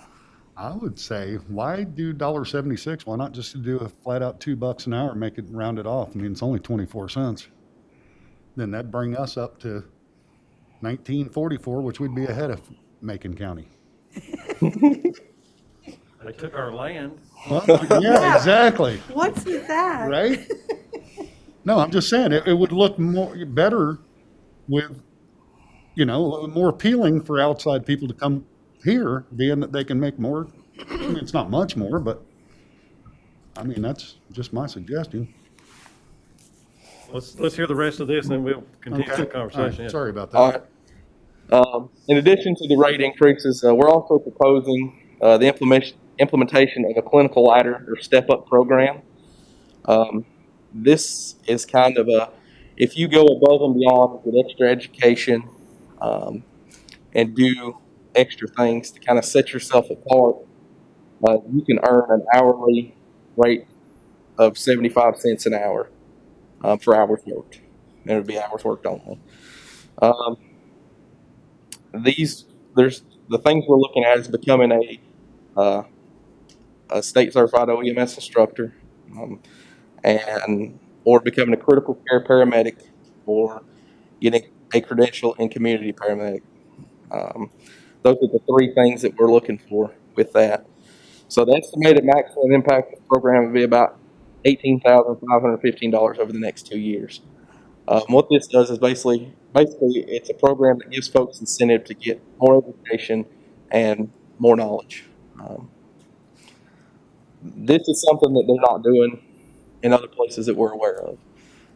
I would say, why do $1.76? Why not just do a flat out $2 an hour, make it round it off? I mean, it's only 24 cents. Then that'd bring us up to $19.44, which would be ahead of Macon County. They took our land. Well, yeah, exactly. What's with that? Right? No, I'm just saying it would look better with, you know, more appealing for outside people to come here, being that they can make more. I mean, it's not much more, but I mean, that's just my suggestion. Let's hear the rest of this, and then we'll continue the conversation. All right. Yeah. Sorry about that. All right. In addition to the rate increases, we're also proposing the implementation of a clinical ladder or step-up program. This is kind of if you go above and beyond with extra education and do extra things to kind of set yourself apart, you can earn an hourly rate of 75 cents an hour for hours worked. And it would be hours worked only. There's the things we're looking at is becoming a state certified OEMS instructor, and or becoming a critical care paramedic, or getting a credential in community paramedic. Those are the three things that we're looking for with that. So the estimated maximum impact of the program would be about $18,515 over the next 2 years. What this does is basically it's a program that gives folks incentive to get more education and more knowledge. This is something that they're not doing in other places that we're aware of.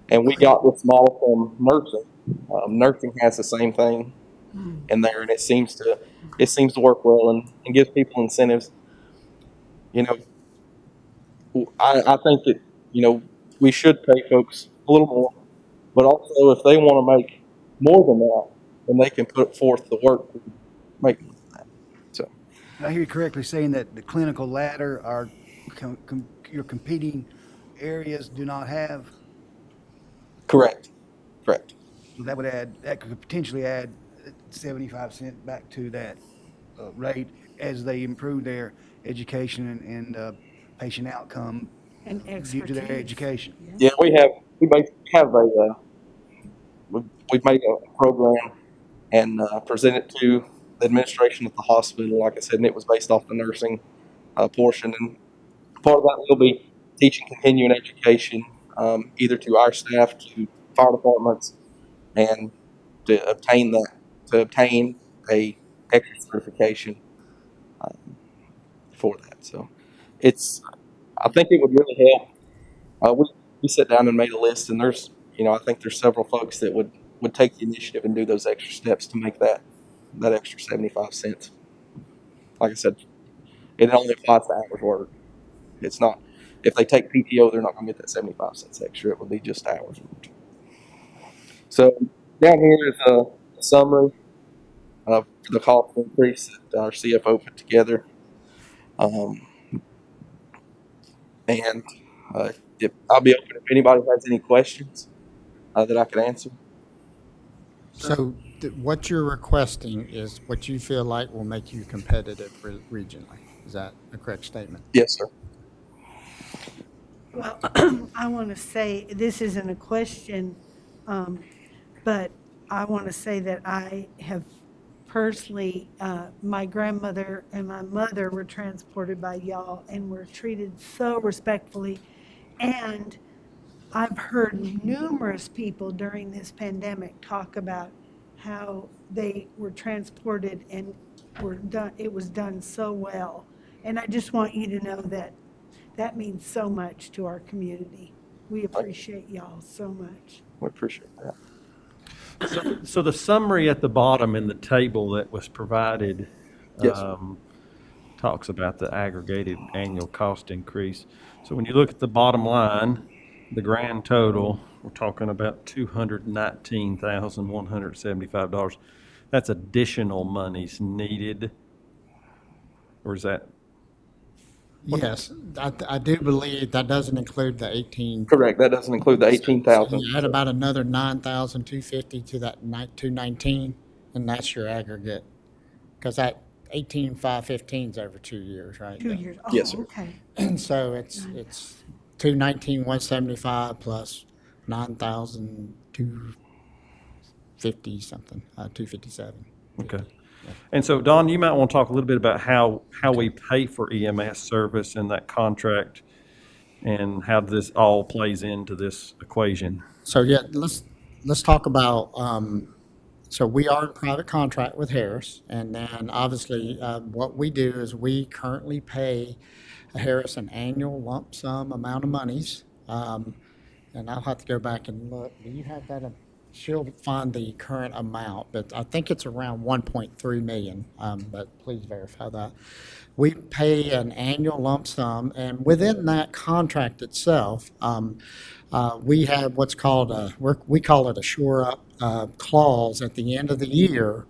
And we got this model from nursing. Nursing has the same thing in there, and it seems to work well and gives people incentives. You know, I think that, you know, we should pay folks a little more, but also if they want to make more than that, then they can put forth the work to make more than that. So, Did I hear you correctly saying that the clinical ladder are your competing areas do not have? correct. So that could potentially add 75 cents back to that rate as they improve their education and patient outcome And due to their expertise. education. Yeah, we basically have we've made a program and presented to the administration at the hospital, like I said, and it was based off the nursing portion. And part of that will be teaching continuing education, either to our staff, to fire departments, and to obtain a extra certification for that. So I think it would really help. We sat down and made a list, and I think there's several folks that would take the initiative and do those extra steps to make that extra 75 cents. Like I said, it only applies to hours worked. It's not, if they take PTO, they're not going to get that 75 cents extra. It would be just hours worked. So down here is a summary of the cost increase that our CFO put together. And I'll be open if anybody has any questions that I can answer. So what you're requesting is what you feel like will make you competitive regionally. Is that a correct statement? Yes, sir. Well, I want to say, this isn't a question, but I want to say that I have personally, my grandmother and my mother were transported by y'all and were treated so respectfully. And I've heard numerous people during this pandemic talk about how they were transported and it was done so well. And I just want you to know that that means so much to our community. We appreciate y'all so much. We appreciate that. So the summary at the bottom in the table that was provided Yes. talks about the aggregated annual cost increase. So when you look at the bottom line, the grand total, we're talking about $219,175. That's additional monies needed, or is that? Yes, I do believe that doesn't include the 18. Correct. That doesn't include the 18,000. So you add about another 9,250 to that 219, and that's your aggregate. Because that 18,515 is over 2 years, right? 2 years. Oh, Yes, sir. okay. And so it's 219,175 plus 9,250 something, 257. Okay. And so, Don, you might want to talk a little bit about how we pay for EMS service and that contract and how this all plays into this equation. So yeah, let's talk about. So we are in private contract with Harris, and then obviously what we do is we currently pay Harris an annual lump sum amount of monies, and I'll have to go back and look. Do you have that? She'll find the current amount, but I think it's around 1.3 million. But please verify that. We pay an annual lump sum, and within that contract itself, we have what's called we call it a shore up clause at the end of the year,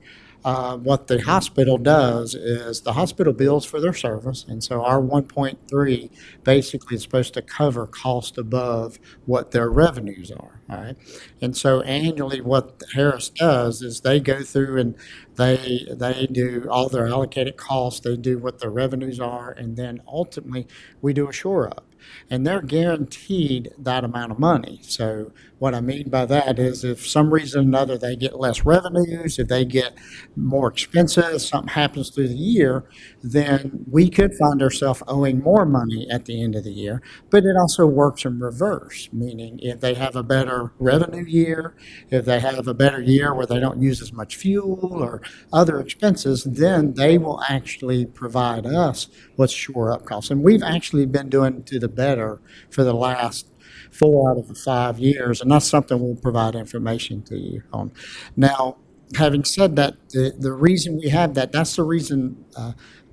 What the hospital does is the hospital bills for their service, and so our 1.3 basically is supposed to cover cost above what their revenues are, all right? And so annually, what Harris does is they go through and they do all their allocated costs, they do what their revenues are, and then ultimately, we do a shore up. And they're guaranteed that amount of money. So what I mean by that is if some reason or another they get less revenues, if they get more expensive, something happens through the year, then we could find ourselves owing more money at the end of the year. But it also works in reverse, meaning if they have a better revenue year, if they have a better year where they don't use as much fuel or other expenses, then they will actually provide us with shore up costs. And we've actually been doing to the better for the last 4 out of the 5 years, and that's something we'll provide information to you on. Now, having said that, the reason we have that, that's the reason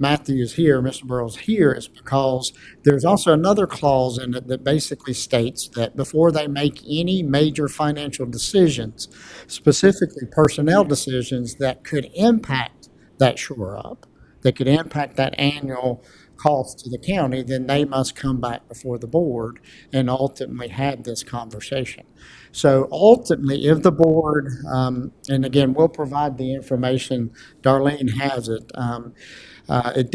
Matthew is here, Mr. Burrows here, is because there's also another clause in it that basically states that before they make any major financial decisions, specifically personnel decisions that could impact that shore up, that could impact that annual cost to the county, then they must come back before the board and ultimately have this conversation. So ultimately, if the board, and again, we'll provide the information, Darlene has it. It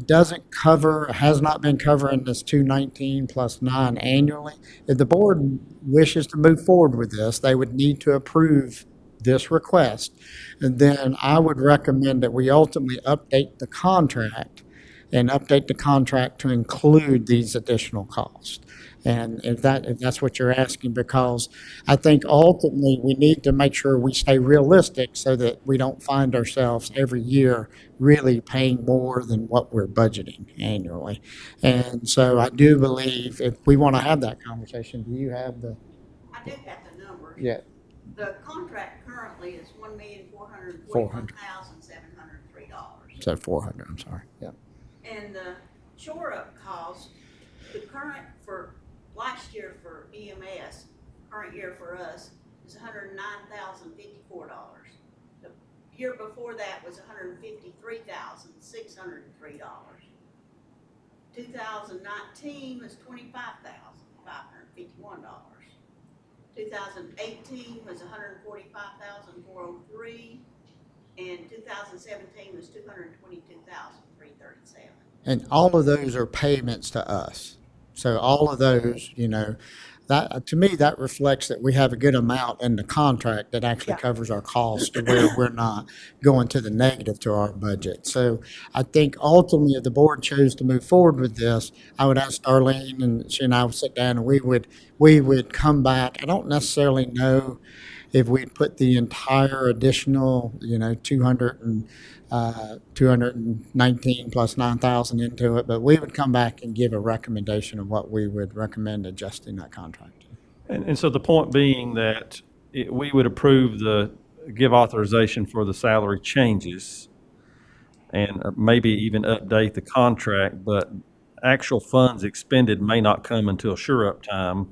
doesn't cover, has not been covering this 219 plus 9 annually. If the board wishes to move forward with this, they would need to approve this request. And then I would recommend that we ultimately update the contract to include these additional costs. And if that's what you're asking, because I think ultimately we need to make sure we stay realistic so that we don't find ourselves every year really paying more than what we're budgeting annually. And so I do believe if we want to have that conversation, do you have the? I do have the numbers. Yeah. The contract currently is $1,441,703. So 400, I'm sorry, yeah. And the shore up cost, the current for last year for EMS, current year for us is $109,054. The year before that was $153,603. 2019 was $25,551. 2018 was $145,403. And 2017 was $222,337. And all of those are payments to us. So all of those, that to me, that reflects that we have a good amount in the contract that actually covers our costs to where we're not going to the negative to our budget. So I think ultimately if the board chose to move forward with this, I would ask Darlene and she and I would sit down and we would come back. I don't necessarily know if we put the entire additional, 219 plus 9,000 into it, but we would come back and give a recommendation of what we would recommend adjusting that contract. And so the point being that we would approve give authorization for the salary changes and maybe even update the contract, but actual funds expended may not come until sure up time,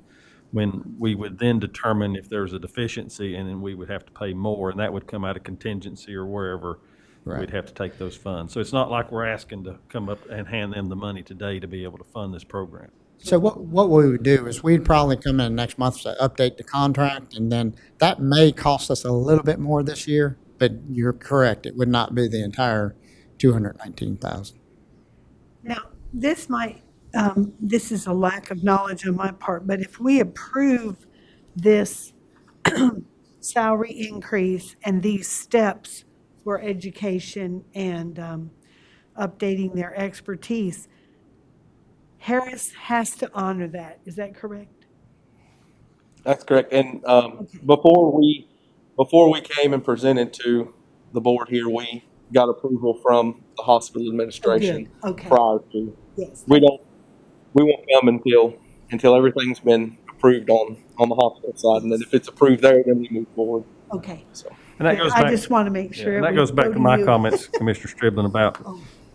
when we would then determine if there's a deficiency, and then we would have to pay more, and that would come out of contingency or wherever we'd have to take those funds. So it's not like we're asking to come up and hand them the money today to be able to fund this program. So what we would do is we'd probably come in next month to update the contract, and then that may cost us a little bit more this year, but you're correct, it would not be the entire 219,000. Now, this might, this is a lack of knowledge on my part, but if we approve this salary increase and these steps for education and updating their expertise, Harris has to honor that. Is that correct? That's correct. And before we came and presented to the board here, we got approval from the hospital administration prior to. Yes. We won't come until everything's been approved on the hospital side, and then if it's approved there, then we move forward. Okay. So. And that goes back, I just want to make sure. and that goes back to my comments, Commissioner Striblin, about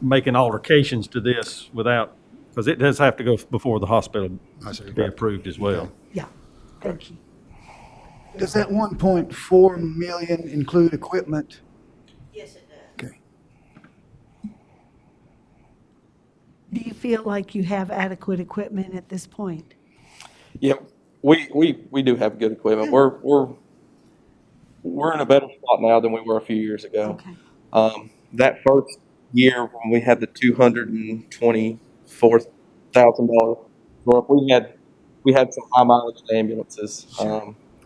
making alterations to this without, because it does have to go before the hospital to be approved as well. Yeah. Thank you. Does that 1.4 million include equipment? Yes, it does. Okay. Do you feel like you have adequate equipment at this point? Yeah, we do have good equipment. We're in a better spot now than we were a few years ago. Okay. That first year when we had the $224,000, we had some high mileage ambulances,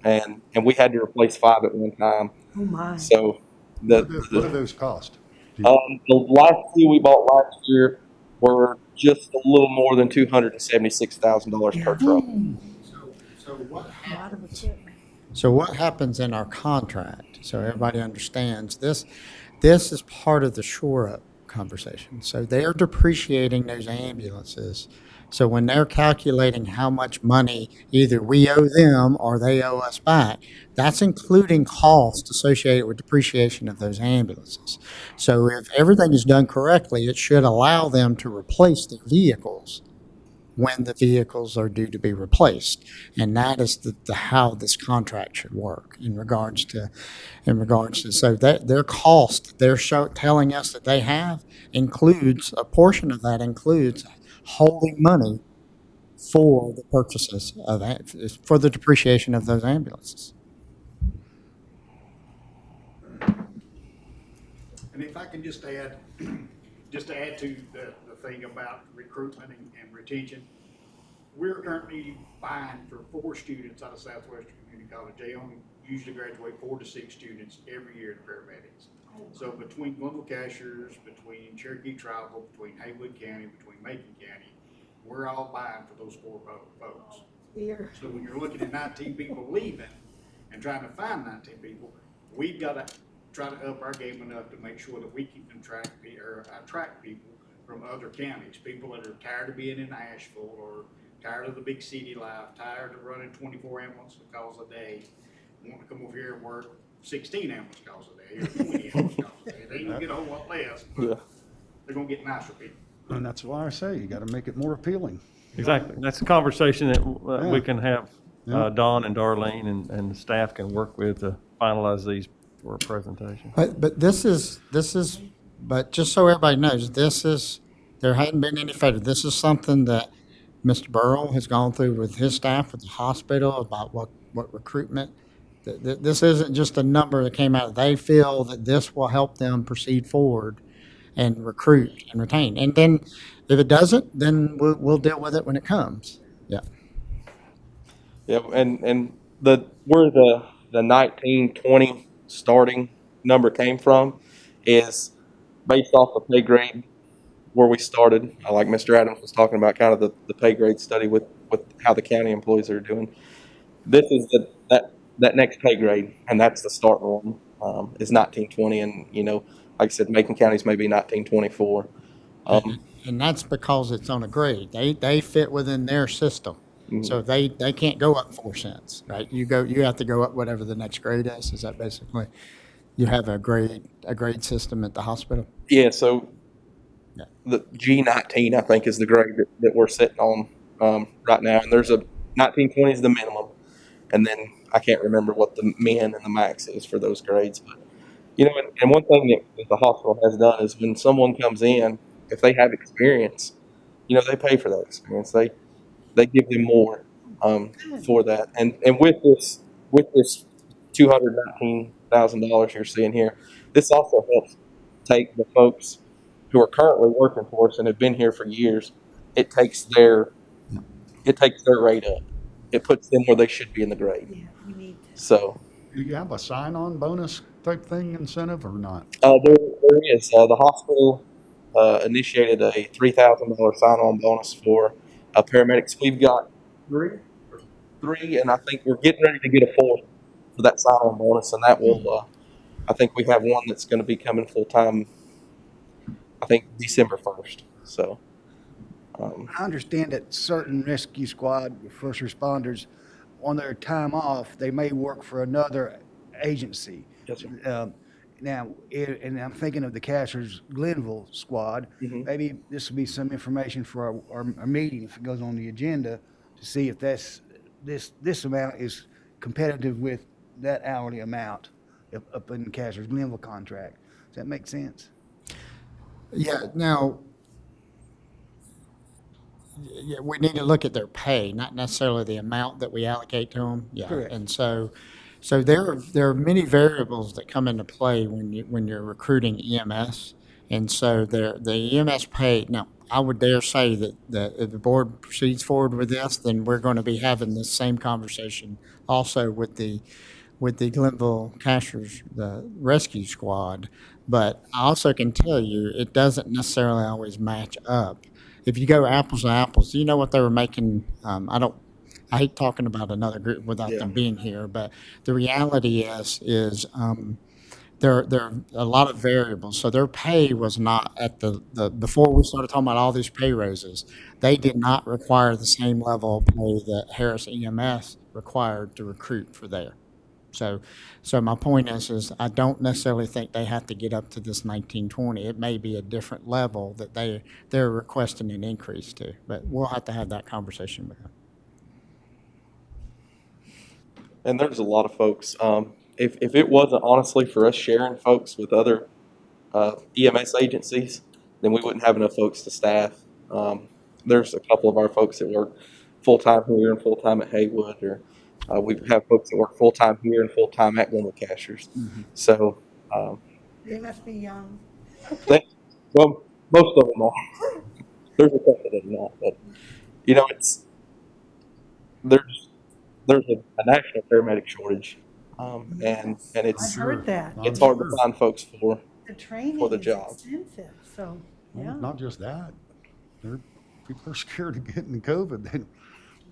and we had to replace 5 at one time. Oh my. So What do those cost? the last 2 we bought last year were just a little more than $276,000 per truck. So what A lot of equipment. So what happens in our contract, so everybody understands, this is part of the shore up conversation. So they're depreciating those ambulances. So when they're calculating how much money either we owe them or they owe us back, that's including costs associated with depreciation of those ambulances. So if everything is done correctly, it should allow them to replace their vehicles when the vehicles are due to be replaced. And that is the how this contract should work in regards to so that their cost they're telling us that they have includes a portion of that includes holding money for the purchases of for the depreciation of those ambulances. And if I can just add, just to add to the thing about recruitment and retention, we're currently buying for 4 students out of Southwestern Community College. They only usually graduate 4 to 6 students every year to paramedics. So between Glenville Cashiers, between Cherokee Tribal, between Haywood County, between Macon County, we're all buying for those 4 folks. So when you're looking at 19 people leaving and trying to find 19 people, we've got to try to up our game enough to make sure that we can attract people from other counties, people that are tired of being in Asheville or tired of the big city life, tired of running 24 ambulance calls a day, want to come over here and work 16 ambulance calls a day or 20 ambulance calls a day. They can get a whole lot less, but they're going to get nicer people. And that's why I say you got to make it more appealing. Exactly. That's a conversation that we can have. Yeah. Don and Darlene and the staff can work with to finalize these for a presentation. But this is but just so everybody knows, there hadn't been any failure. This is something that Mr. Burrell has gone through with his staff at the hospital about what recruitment. This isn't just a number that came out. They feel that this will help them proceed forward and recruit and retain. And then if it doesn't, then we'll deal with it when it comes. Yeah. Yeah, and where the 1920 starting number came from is based off the pay grade where we started. Like Mr. Adams was talking about, kind of the pay grade study with how the county employees are doing. This is that next pay grade, and that's the start one is 1920, and like I said, Macon County's maybe 1924. And that's because it's on a grade. They fit within their system. Mm-hmm. So they can't go up 4 cents, right? You have to go up whatever the next grade is. Is that basically you have a grade system at the hospital? Yeah. So the G19 I think is the grade that we're sitting on right now, and there's a 1920 is the minimum, and then I can't remember what the min and the max is for those grades. But and one thing that the hospital has done is when someone comes in, if they have experience, they pay for that experience. They give them more for that. And with this $219,000 you're seeing here, this also helps take the folks who are currently working for us and have been here for years. It takes their rate up. It puts them where they should be in the grade. Yeah, we need to. So, Do you have a sign-on bonus type thing incentive or not? there is. The hospital initiated a $3,000 sign-on bonus for paramedics. We've got three, and I think we're getting ready to get a 4th for that sign-on bonus, and that will. I think we have one that's going to be coming full-time. I think December 1st. So. I understand that certain rescue squad first responders, on their time off, they may work for another agency. Yes, sir. Now, and I'm thinking of the Cashers Glenville squad. Mm-hmm. Maybe this will be some information for our meeting if it goes on the agenda to see if this amount is competitive with that hourly amount up in the Cashers Glenville contract. Does that make sense? Yeah, now, yeah, we need to look at their pay, not necessarily the amount that we allocate to them. Yeah, Correct. and so there are many variables that come into play when you're recruiting EMS, and so the EMS pay. Now, I would dare say that if the board proceeds forward with this, then we're going to be having this same conversation also with the Glenville Cashers, the rescue squad. But I also can tell you it doesn't necessarily always match up. If you go apples to apples, do you know what they were making? I hate talking about another group without them being here, but the reality is there are a lot of variables. So their pay was not at the before we started talking about all these pay raises, they did not require the same level of pay that Harris EMS required to recruit for there. So my point is I don't necessarily think they have to get up to this 1920. It may be a different level that they're requesting an increase to, but we'll have to have that conversation with them. And there's a lot of folks. If it wasn't honestly for us sharing folks with other EMS agencies, then we wouldn't have enough folks to staff. There's a couple of our folks that work full-time here and full-time at Haywood, or we have folks that work full-time here and full-time at Glenville Cashers. Mm-hmm. So, They must be young. well, most of them are. There's a couple that are not, but there's a national paramedic shortage, and it's I heard that. it's hard to find folks for The training for the is job. extensive, so, Well, yeah. not just that. People are scared of getting COVID.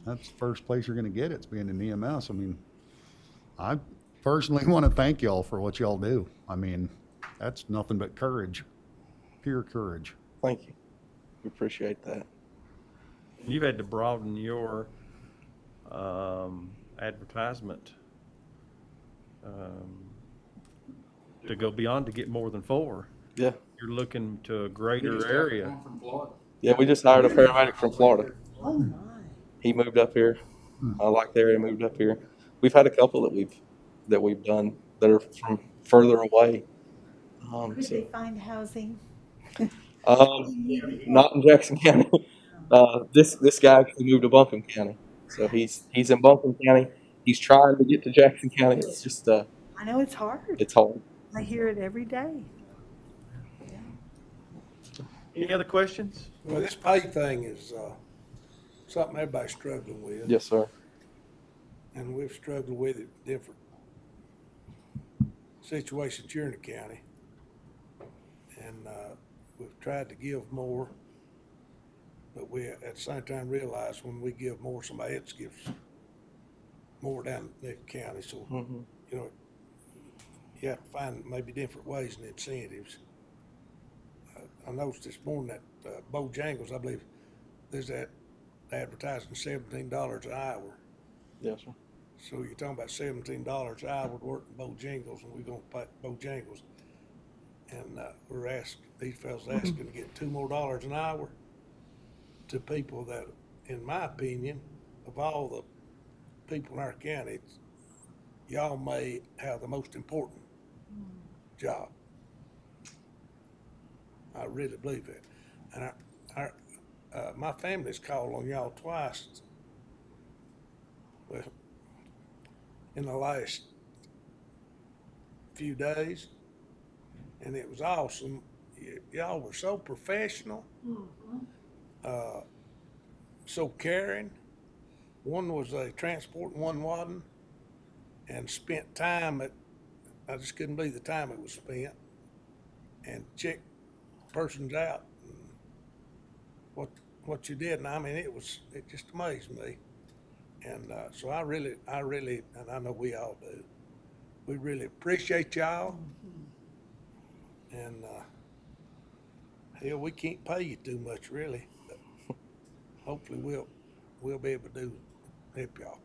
That's the first place you're going to get it's being in EMS. I mean, I personally want to thank y'all for what y'all do. I mean, that's nothing but courage, pure courage. Thank you. We appreciate that. You've had to broaden your advertisement to go beyond to get more than 4. Yeah. You're looking to a greater area. Yeah, we just hired a paramedic from Florida. Oh, my. He moved up here. I like the area. Moved up here. We've had a couple that we've done that are from further away. Could they find housing? Not in Jackson County. This guy actually moved to Buncombe County, so he's in Buncombe County. He's trying to get to Jackson County. It's just I know it's hard. it's hard. I hear it every day. Any other questions? Well, this pay thing is, something everybody's struggling with. Yes, sir. And we've struggled with it in different situations here in the county. And, we've tried to give more, but we at the same time realize when we give more, somebody else gives more down in the county. So, you know, you have to find maybe different ways and incentives. I noticed this morning that Bojangles, I believe, there's that advertising $17 an hour. Yes, sir. So you're talking about $17 an hour to work in Bojangles, and we're gonna pay Bojangles. And these fellas asking to get $2 more an hour to people that, in my opinion, of all the people in our county, y'all may have the most important job. I really believe that. And my family's called on y'all twice. Well, in the last few days, and it was awesome. Y'all were so professional, so caring. One was a transport and one wasn't, and spent time I just couldn't believe the time it was spent, and checked persons out, and what you did. And I mean, it just amazed me. And so I really, and I know we all do, we really appreciate y'all. And hell, we can't pay you too much, really, but hopefully we'll be able to help y'all.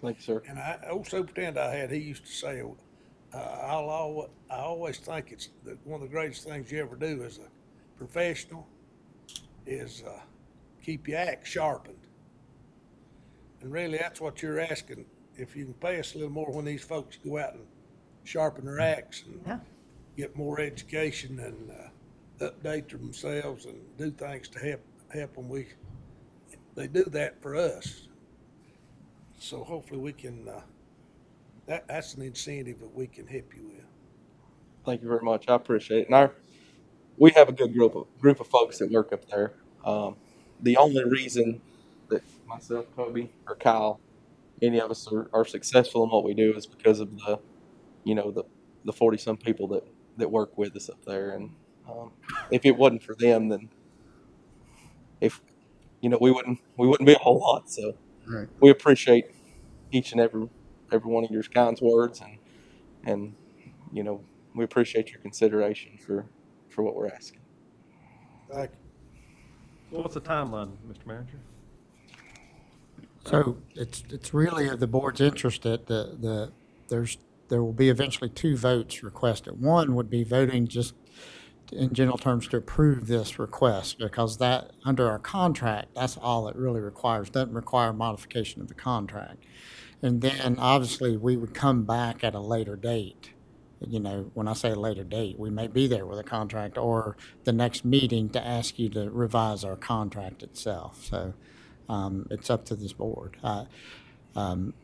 Thank you, sir. And old superintendent I had, he used to say, I always think it's one of the greatest things you ever do as a professional is keep your axe sharpened. And really, that's what you're asking. If you can pay us a little more when these folks go out and sharpen their axe and get more education and update themselves and do things to help them. They do that for us. So hopefully we can, that's an incentive that we can help you with. Thank you very much. I appreciate it. And we have a good group of folks that work up there. The only reason that myself, Toby, or Kyle, any of us are successful in what we do is because of the 40-some people that work with us up there. And if it wasn't for them, then we wouldn't be a whole lot. So Right. we appreciate each and every one of your kind words, and we appreciate your consideration for what we're asking. Thank you. Well, what's the timeline, Mr. Manager? So it's really of the board's interest that there will be eventually two votes requested. One would be voting just in general terms to approve this request, because that, under our contract, that's all it really requires. Doesn't require modification of the contract. And then obviously we would come back at a later date. When I say a later date, we may be there with a contract or the next meeting to ask you to revise our contract itself. So it's up to this board.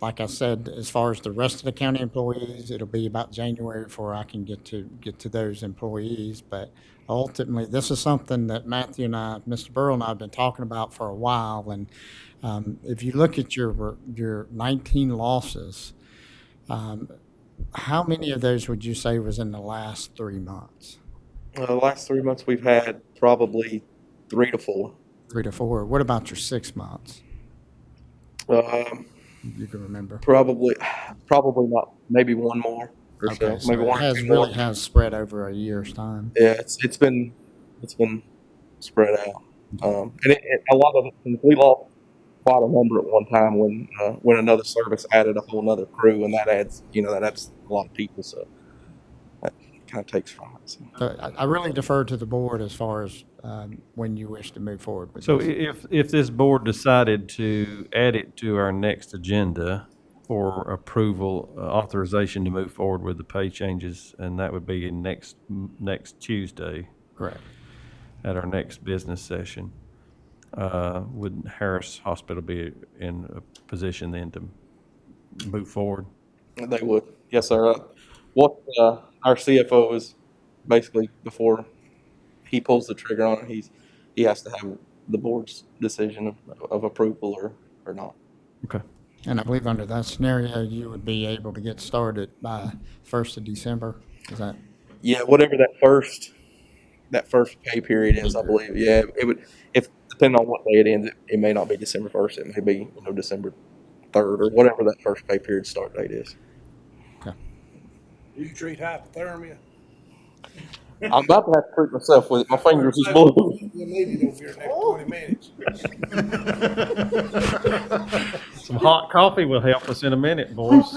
Like I said, as far as the rest of the county employees, it'll be about January before I can get to those employees. But ultimately, this is something that Matthew and I, Mr. Burrell and I have been talking about for a while. And if you look at your 19 losses, how many of those would you say was in the last 3 months? The last 3 months we've had probably 3 to 4. 3 to 4. What about your 6 months? You can remember. Probably not. Maybe one more or Okay, so. Maybe so one it or two more. has spread over a year's time. Yeah, it's been spread out, and a lot of it. We lost quite a number at one time when another service added a whole nother crew, and that adds a lot of people. So that kind of takes from it. So I really defer to the board as far as when you wish to move forward with So this. if this board decided to add it to our next agenda for approval, authorization to move forward with the pay changes, and that would be in next Tuesday. Correct. At our next business session, would Harris Hospital be in a position then to move forward? They would, yes, sir. What our CFO is basically, before he pulls the trigger on it, he has to have the board's decision of approval or not. Okay. And I believe under that scenario, you would be able to get started by 1st of December. Is that? Yeah, whatever that first pay period is, I believe. Yeah, it would. If depending on what day it ends, it may not be December 1st. It may be December 3rd or whatever that first pay period start date is. Okay. Do you treat hypothermia? I'm about to have to treat myself with it. My fingers is blue. You'll need it over here in the next 20 minutes. Some hot coffee will help us in a minute, boys.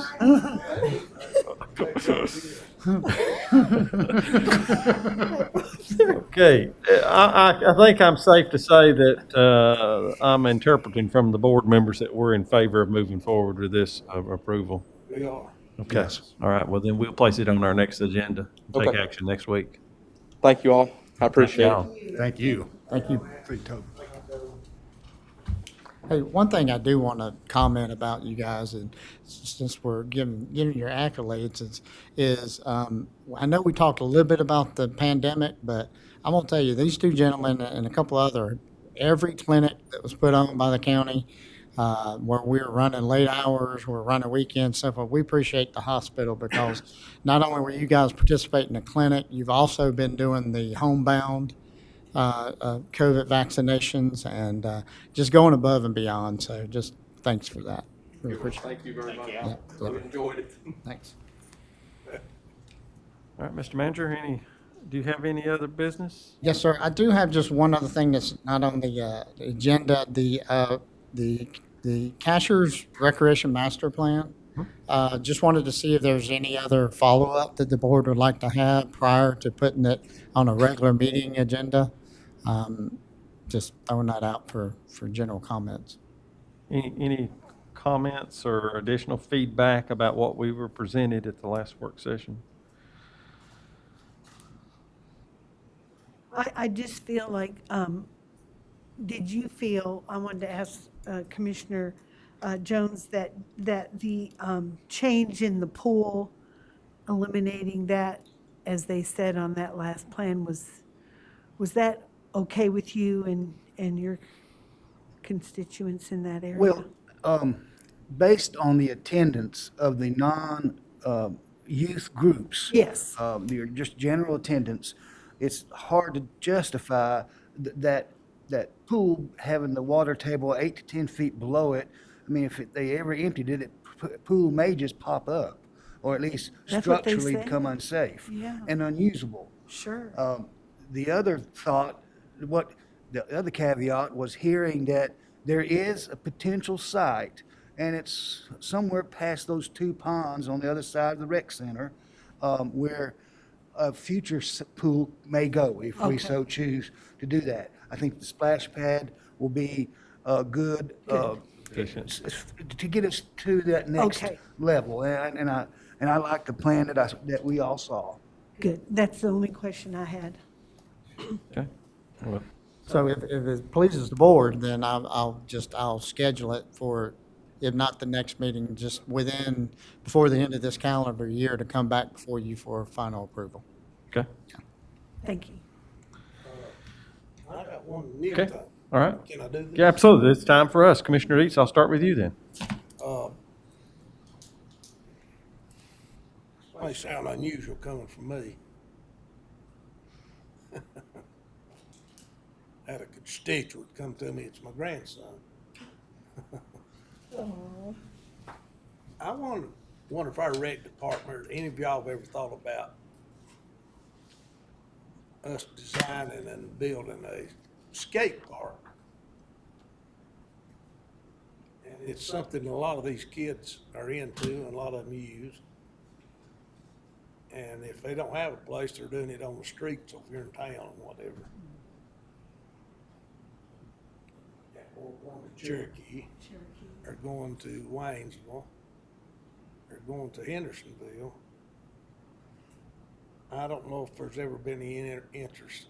Okay, I think I'm safe to say that I'm interpreting from the board members that we're in favor of moving forward with this approval. We are. Okay. Yes. All right. Well, then we'll place it on our next agenda. Take Okay. action next week. Thank you all. I appreciate y'all. it. Thank you. Thank you. Thank you, Toby. Hey, one thing I do want to comment about you guys, and since we're giving your accolades, is I know we talked a little bit about the pandemic, but I'm going to tell you, these two gentlemen and a couple other, every clinic that was put on by the county, where we're running late hours, we're running weekends, so forth, we appreciate the hospital, because not only were you guys participating in the clinic, you've also been doing the homebound COVID vaccinations and just going above and beyond. So just thanks for that. Really appreciate it. Thank you very much. Yeah, I enjoyed it. thanks. All right, Mr. Manager, do you have any other business? Yes, sir. I do have just one other thing that's not on the agenda. The Cashier's Recreation Master Plan. Just wanted to see if there's any other follow-up that the board would like to have prior to putting it on a regular meeting agenda. Just throwing that out for general comments. Any comments or additional feedback about what we were presented at the last work session? I just feel like, did you feel, I wanted to ask Commissioner Jones, that the change in the pool, eliminating that, as they said on that last plan, was that okay with you and your constituents in that area? Well, based on the attendance of the youth groups, Yes. just general attendance, it's hard to justify that pool having the water table 8 to 10 feet below it. I mean, if they ever emptied it, pool may just pop up, or at least That's what they structurally say. become unsafe Yeah. and unusable. Sure. The other thought, the other caveat was hearing that there is a potential site, and it's somewhere past those two ponds on the other side of the rec center, where a future pool may go if we Okay. so choose to do that. I think the splash pad will be good. Efficient. To get us to that next Okay. level, and I like the plan that we all saw. Good. That's the only question I had. Okay. Well, So if it pleases the board, then I'll schedule it for, if not the next meeting, just before the end of this calendar year to come back before you for final approval. okay. Thank you. I got one new Okay. thing. All right. Can I do this? Yeah, absolutely. It's time for us. Commissioner Eats, I'll start with you then. May sound unusual coming from me. Had a constituent come to me, it's my grandson. I wonder if our rec department, or any of y'all have ever thought about us designing and building a skate park. And it's something a lot of these kids are into and a lot of them use. And if they don't have a place, they're doing it on the streets over here in town or whatever. Or going to Cherokee, or going to Waynesville, or going to Hendersonville. I don't know if there's ever been any interest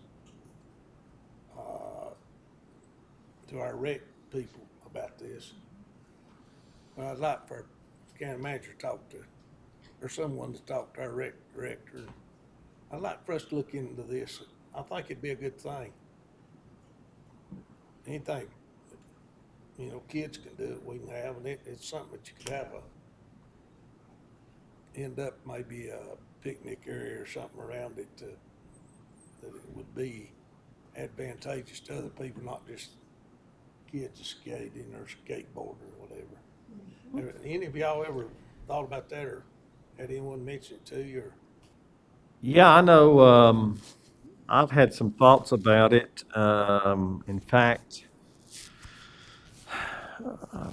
to our rec people about this. But I'd like for the county manager to talk to, or someone to talk to our rec director. I'd like for us to look into this. I think it'd be a good thing. Anything, kids can do it, we can have, and it's something that you could have end up maybe a picnic area or something around it that it would be advantageous to other people, not just kids skating or skateboarding or whatever. Any of y'all ever thought about that or had anyone mention it to you? Or? Yeah, I know. I've had some thoughts about it. In fact,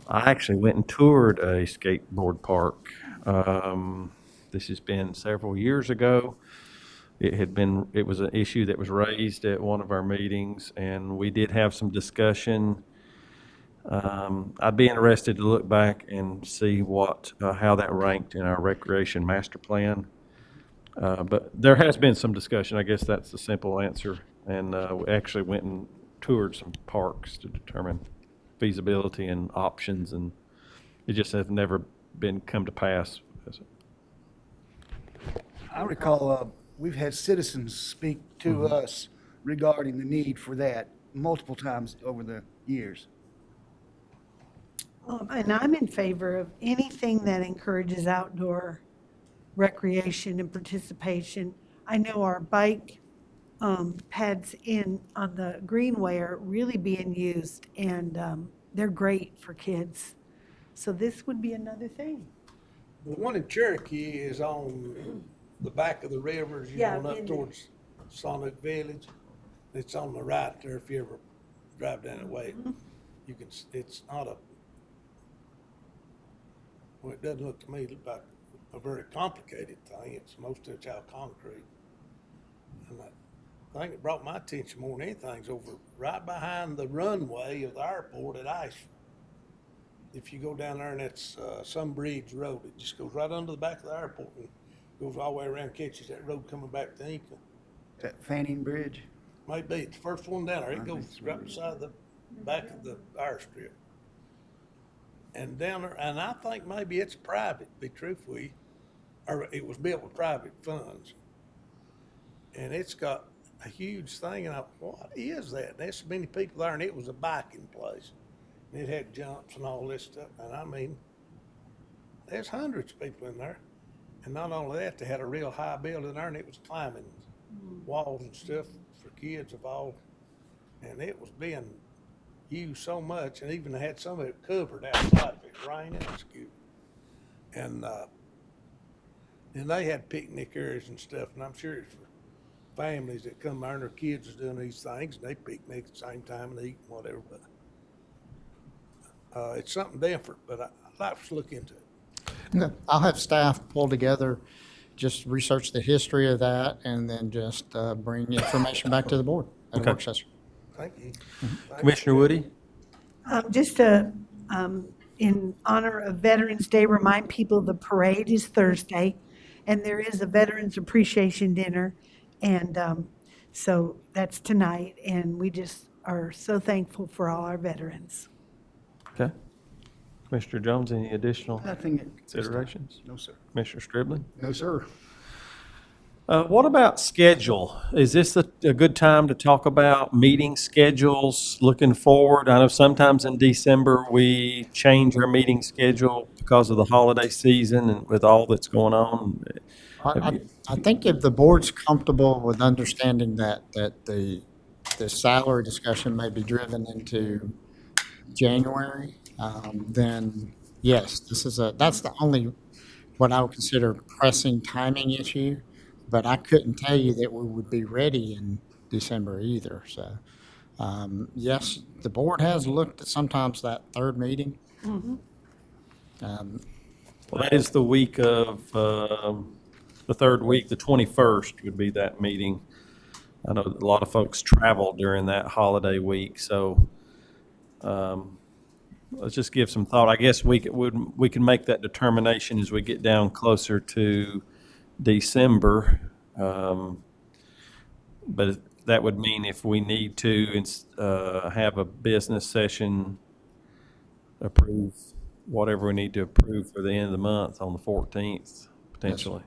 I actually went and toured a skateboard park. This has been several years ago. It was an issue that was raised at one of our meetings, and we did have some discussion. I'd be interested to look back and see how that ranked in our recreation master plan. But there has been some discussion. I guess that's the simple answer. And we actually went and toured some parks to determine feasibility and options, and it just has never come to pass. I recall we've had citizens speak to us regarding the need for that multiple times over the years. And I'm in favor of anything that encourages outdoor recreation and participation. I know our bike pads on the Greenway are really being used, and they're great for kids. So this would be another thing. The one in Cherokee is on the back of the river as you're going up towards Sonic Village. It's on the right there if you ever drive down that way. You can. It's not it doesn't look to me like a very complicated thing. Most of it's out of concrete. And the thing that brought my attention more than anything is over right behind the runway of the airport at Iceville. If you go down there, and it's Sunbridge Road, it just goes right under the back of the airport and goes all the way around, catches that road coming back to Inca. That Fanning Bridge? Maybe it's the first one down there. It goes right beside the back of the airstrip. And down there, and I think maybe it's private, to be truthful with you, or it was built with private funds. And it's got a huge thing, and what is that? And there's so many people there, and it was a biking place. And it had jumps and all this stuff. And I mean, there's hundreds of people in there. And not only that, they had a real high building there, and it was climbing walls and stuff for kids of all. And it was being used so much, and even they had some of it covered outside if it raining. It's good. And they had picnic areas and stuff, and I'm sure it's for families that come there and their kids are doing these things, and they picnic at the same time and eat and whatever. But it's something different, but I'd like to look into it. Okay. I'll have staff pull together, just research the history of that, and then just bring information back to the board at a work session. Thank you. Commissioner Woody? Just to, in honor of Veterans Day, remind people the parade is Thursday, and there is a Veterans Appreciation Dinner, and so that's tonight, and we just are so thankful for all our veterans. Okay. Commissioner Jones, any additional Nothing at this time. considerations? No, sir. Commissioner Striblin? No, sir. What about schedule? Is this a good time to talk about meeting schedules looking forward? I know sometimes in December we change our meeting schedule because of the holiday season and with all that's going on. I think if the board's comfortable with understanding that the salary discussion may be driven into January, then yes, that's the only what I would consider pressing timing issue. But I couldn't tell you that we would be ready in December either. So, yes, the board has looked at sometimes that third meeting. Mm-hmm. Well, that is the week of, the third week, the 21st would be that meeting. I know a lot of folks travel during that holiday week, so let's just give some thought. I guess we can make that determination as we get down closer to December, but that would mean if we need to have a business session, approve whatever we need to approve for the end of the month on the 14th, potentially.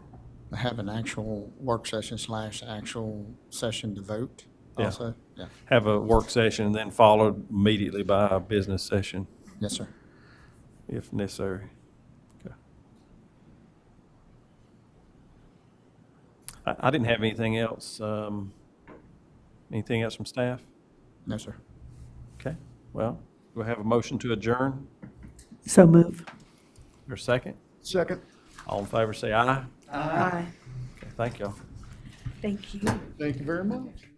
Yes. Have an actual work session / actual session to vote also. Yeah. Have a work session and then followed immediately by a business session. Yes, sir. If necessary. Okay. I didn't have anything else. Anything else from staff? No, sir. Okay. Well, we'll have a motion to adjourn. So move. Or a second? Second. All in favor say aye. Aye. Okay, thank y'all. Thank you. Thank you very much.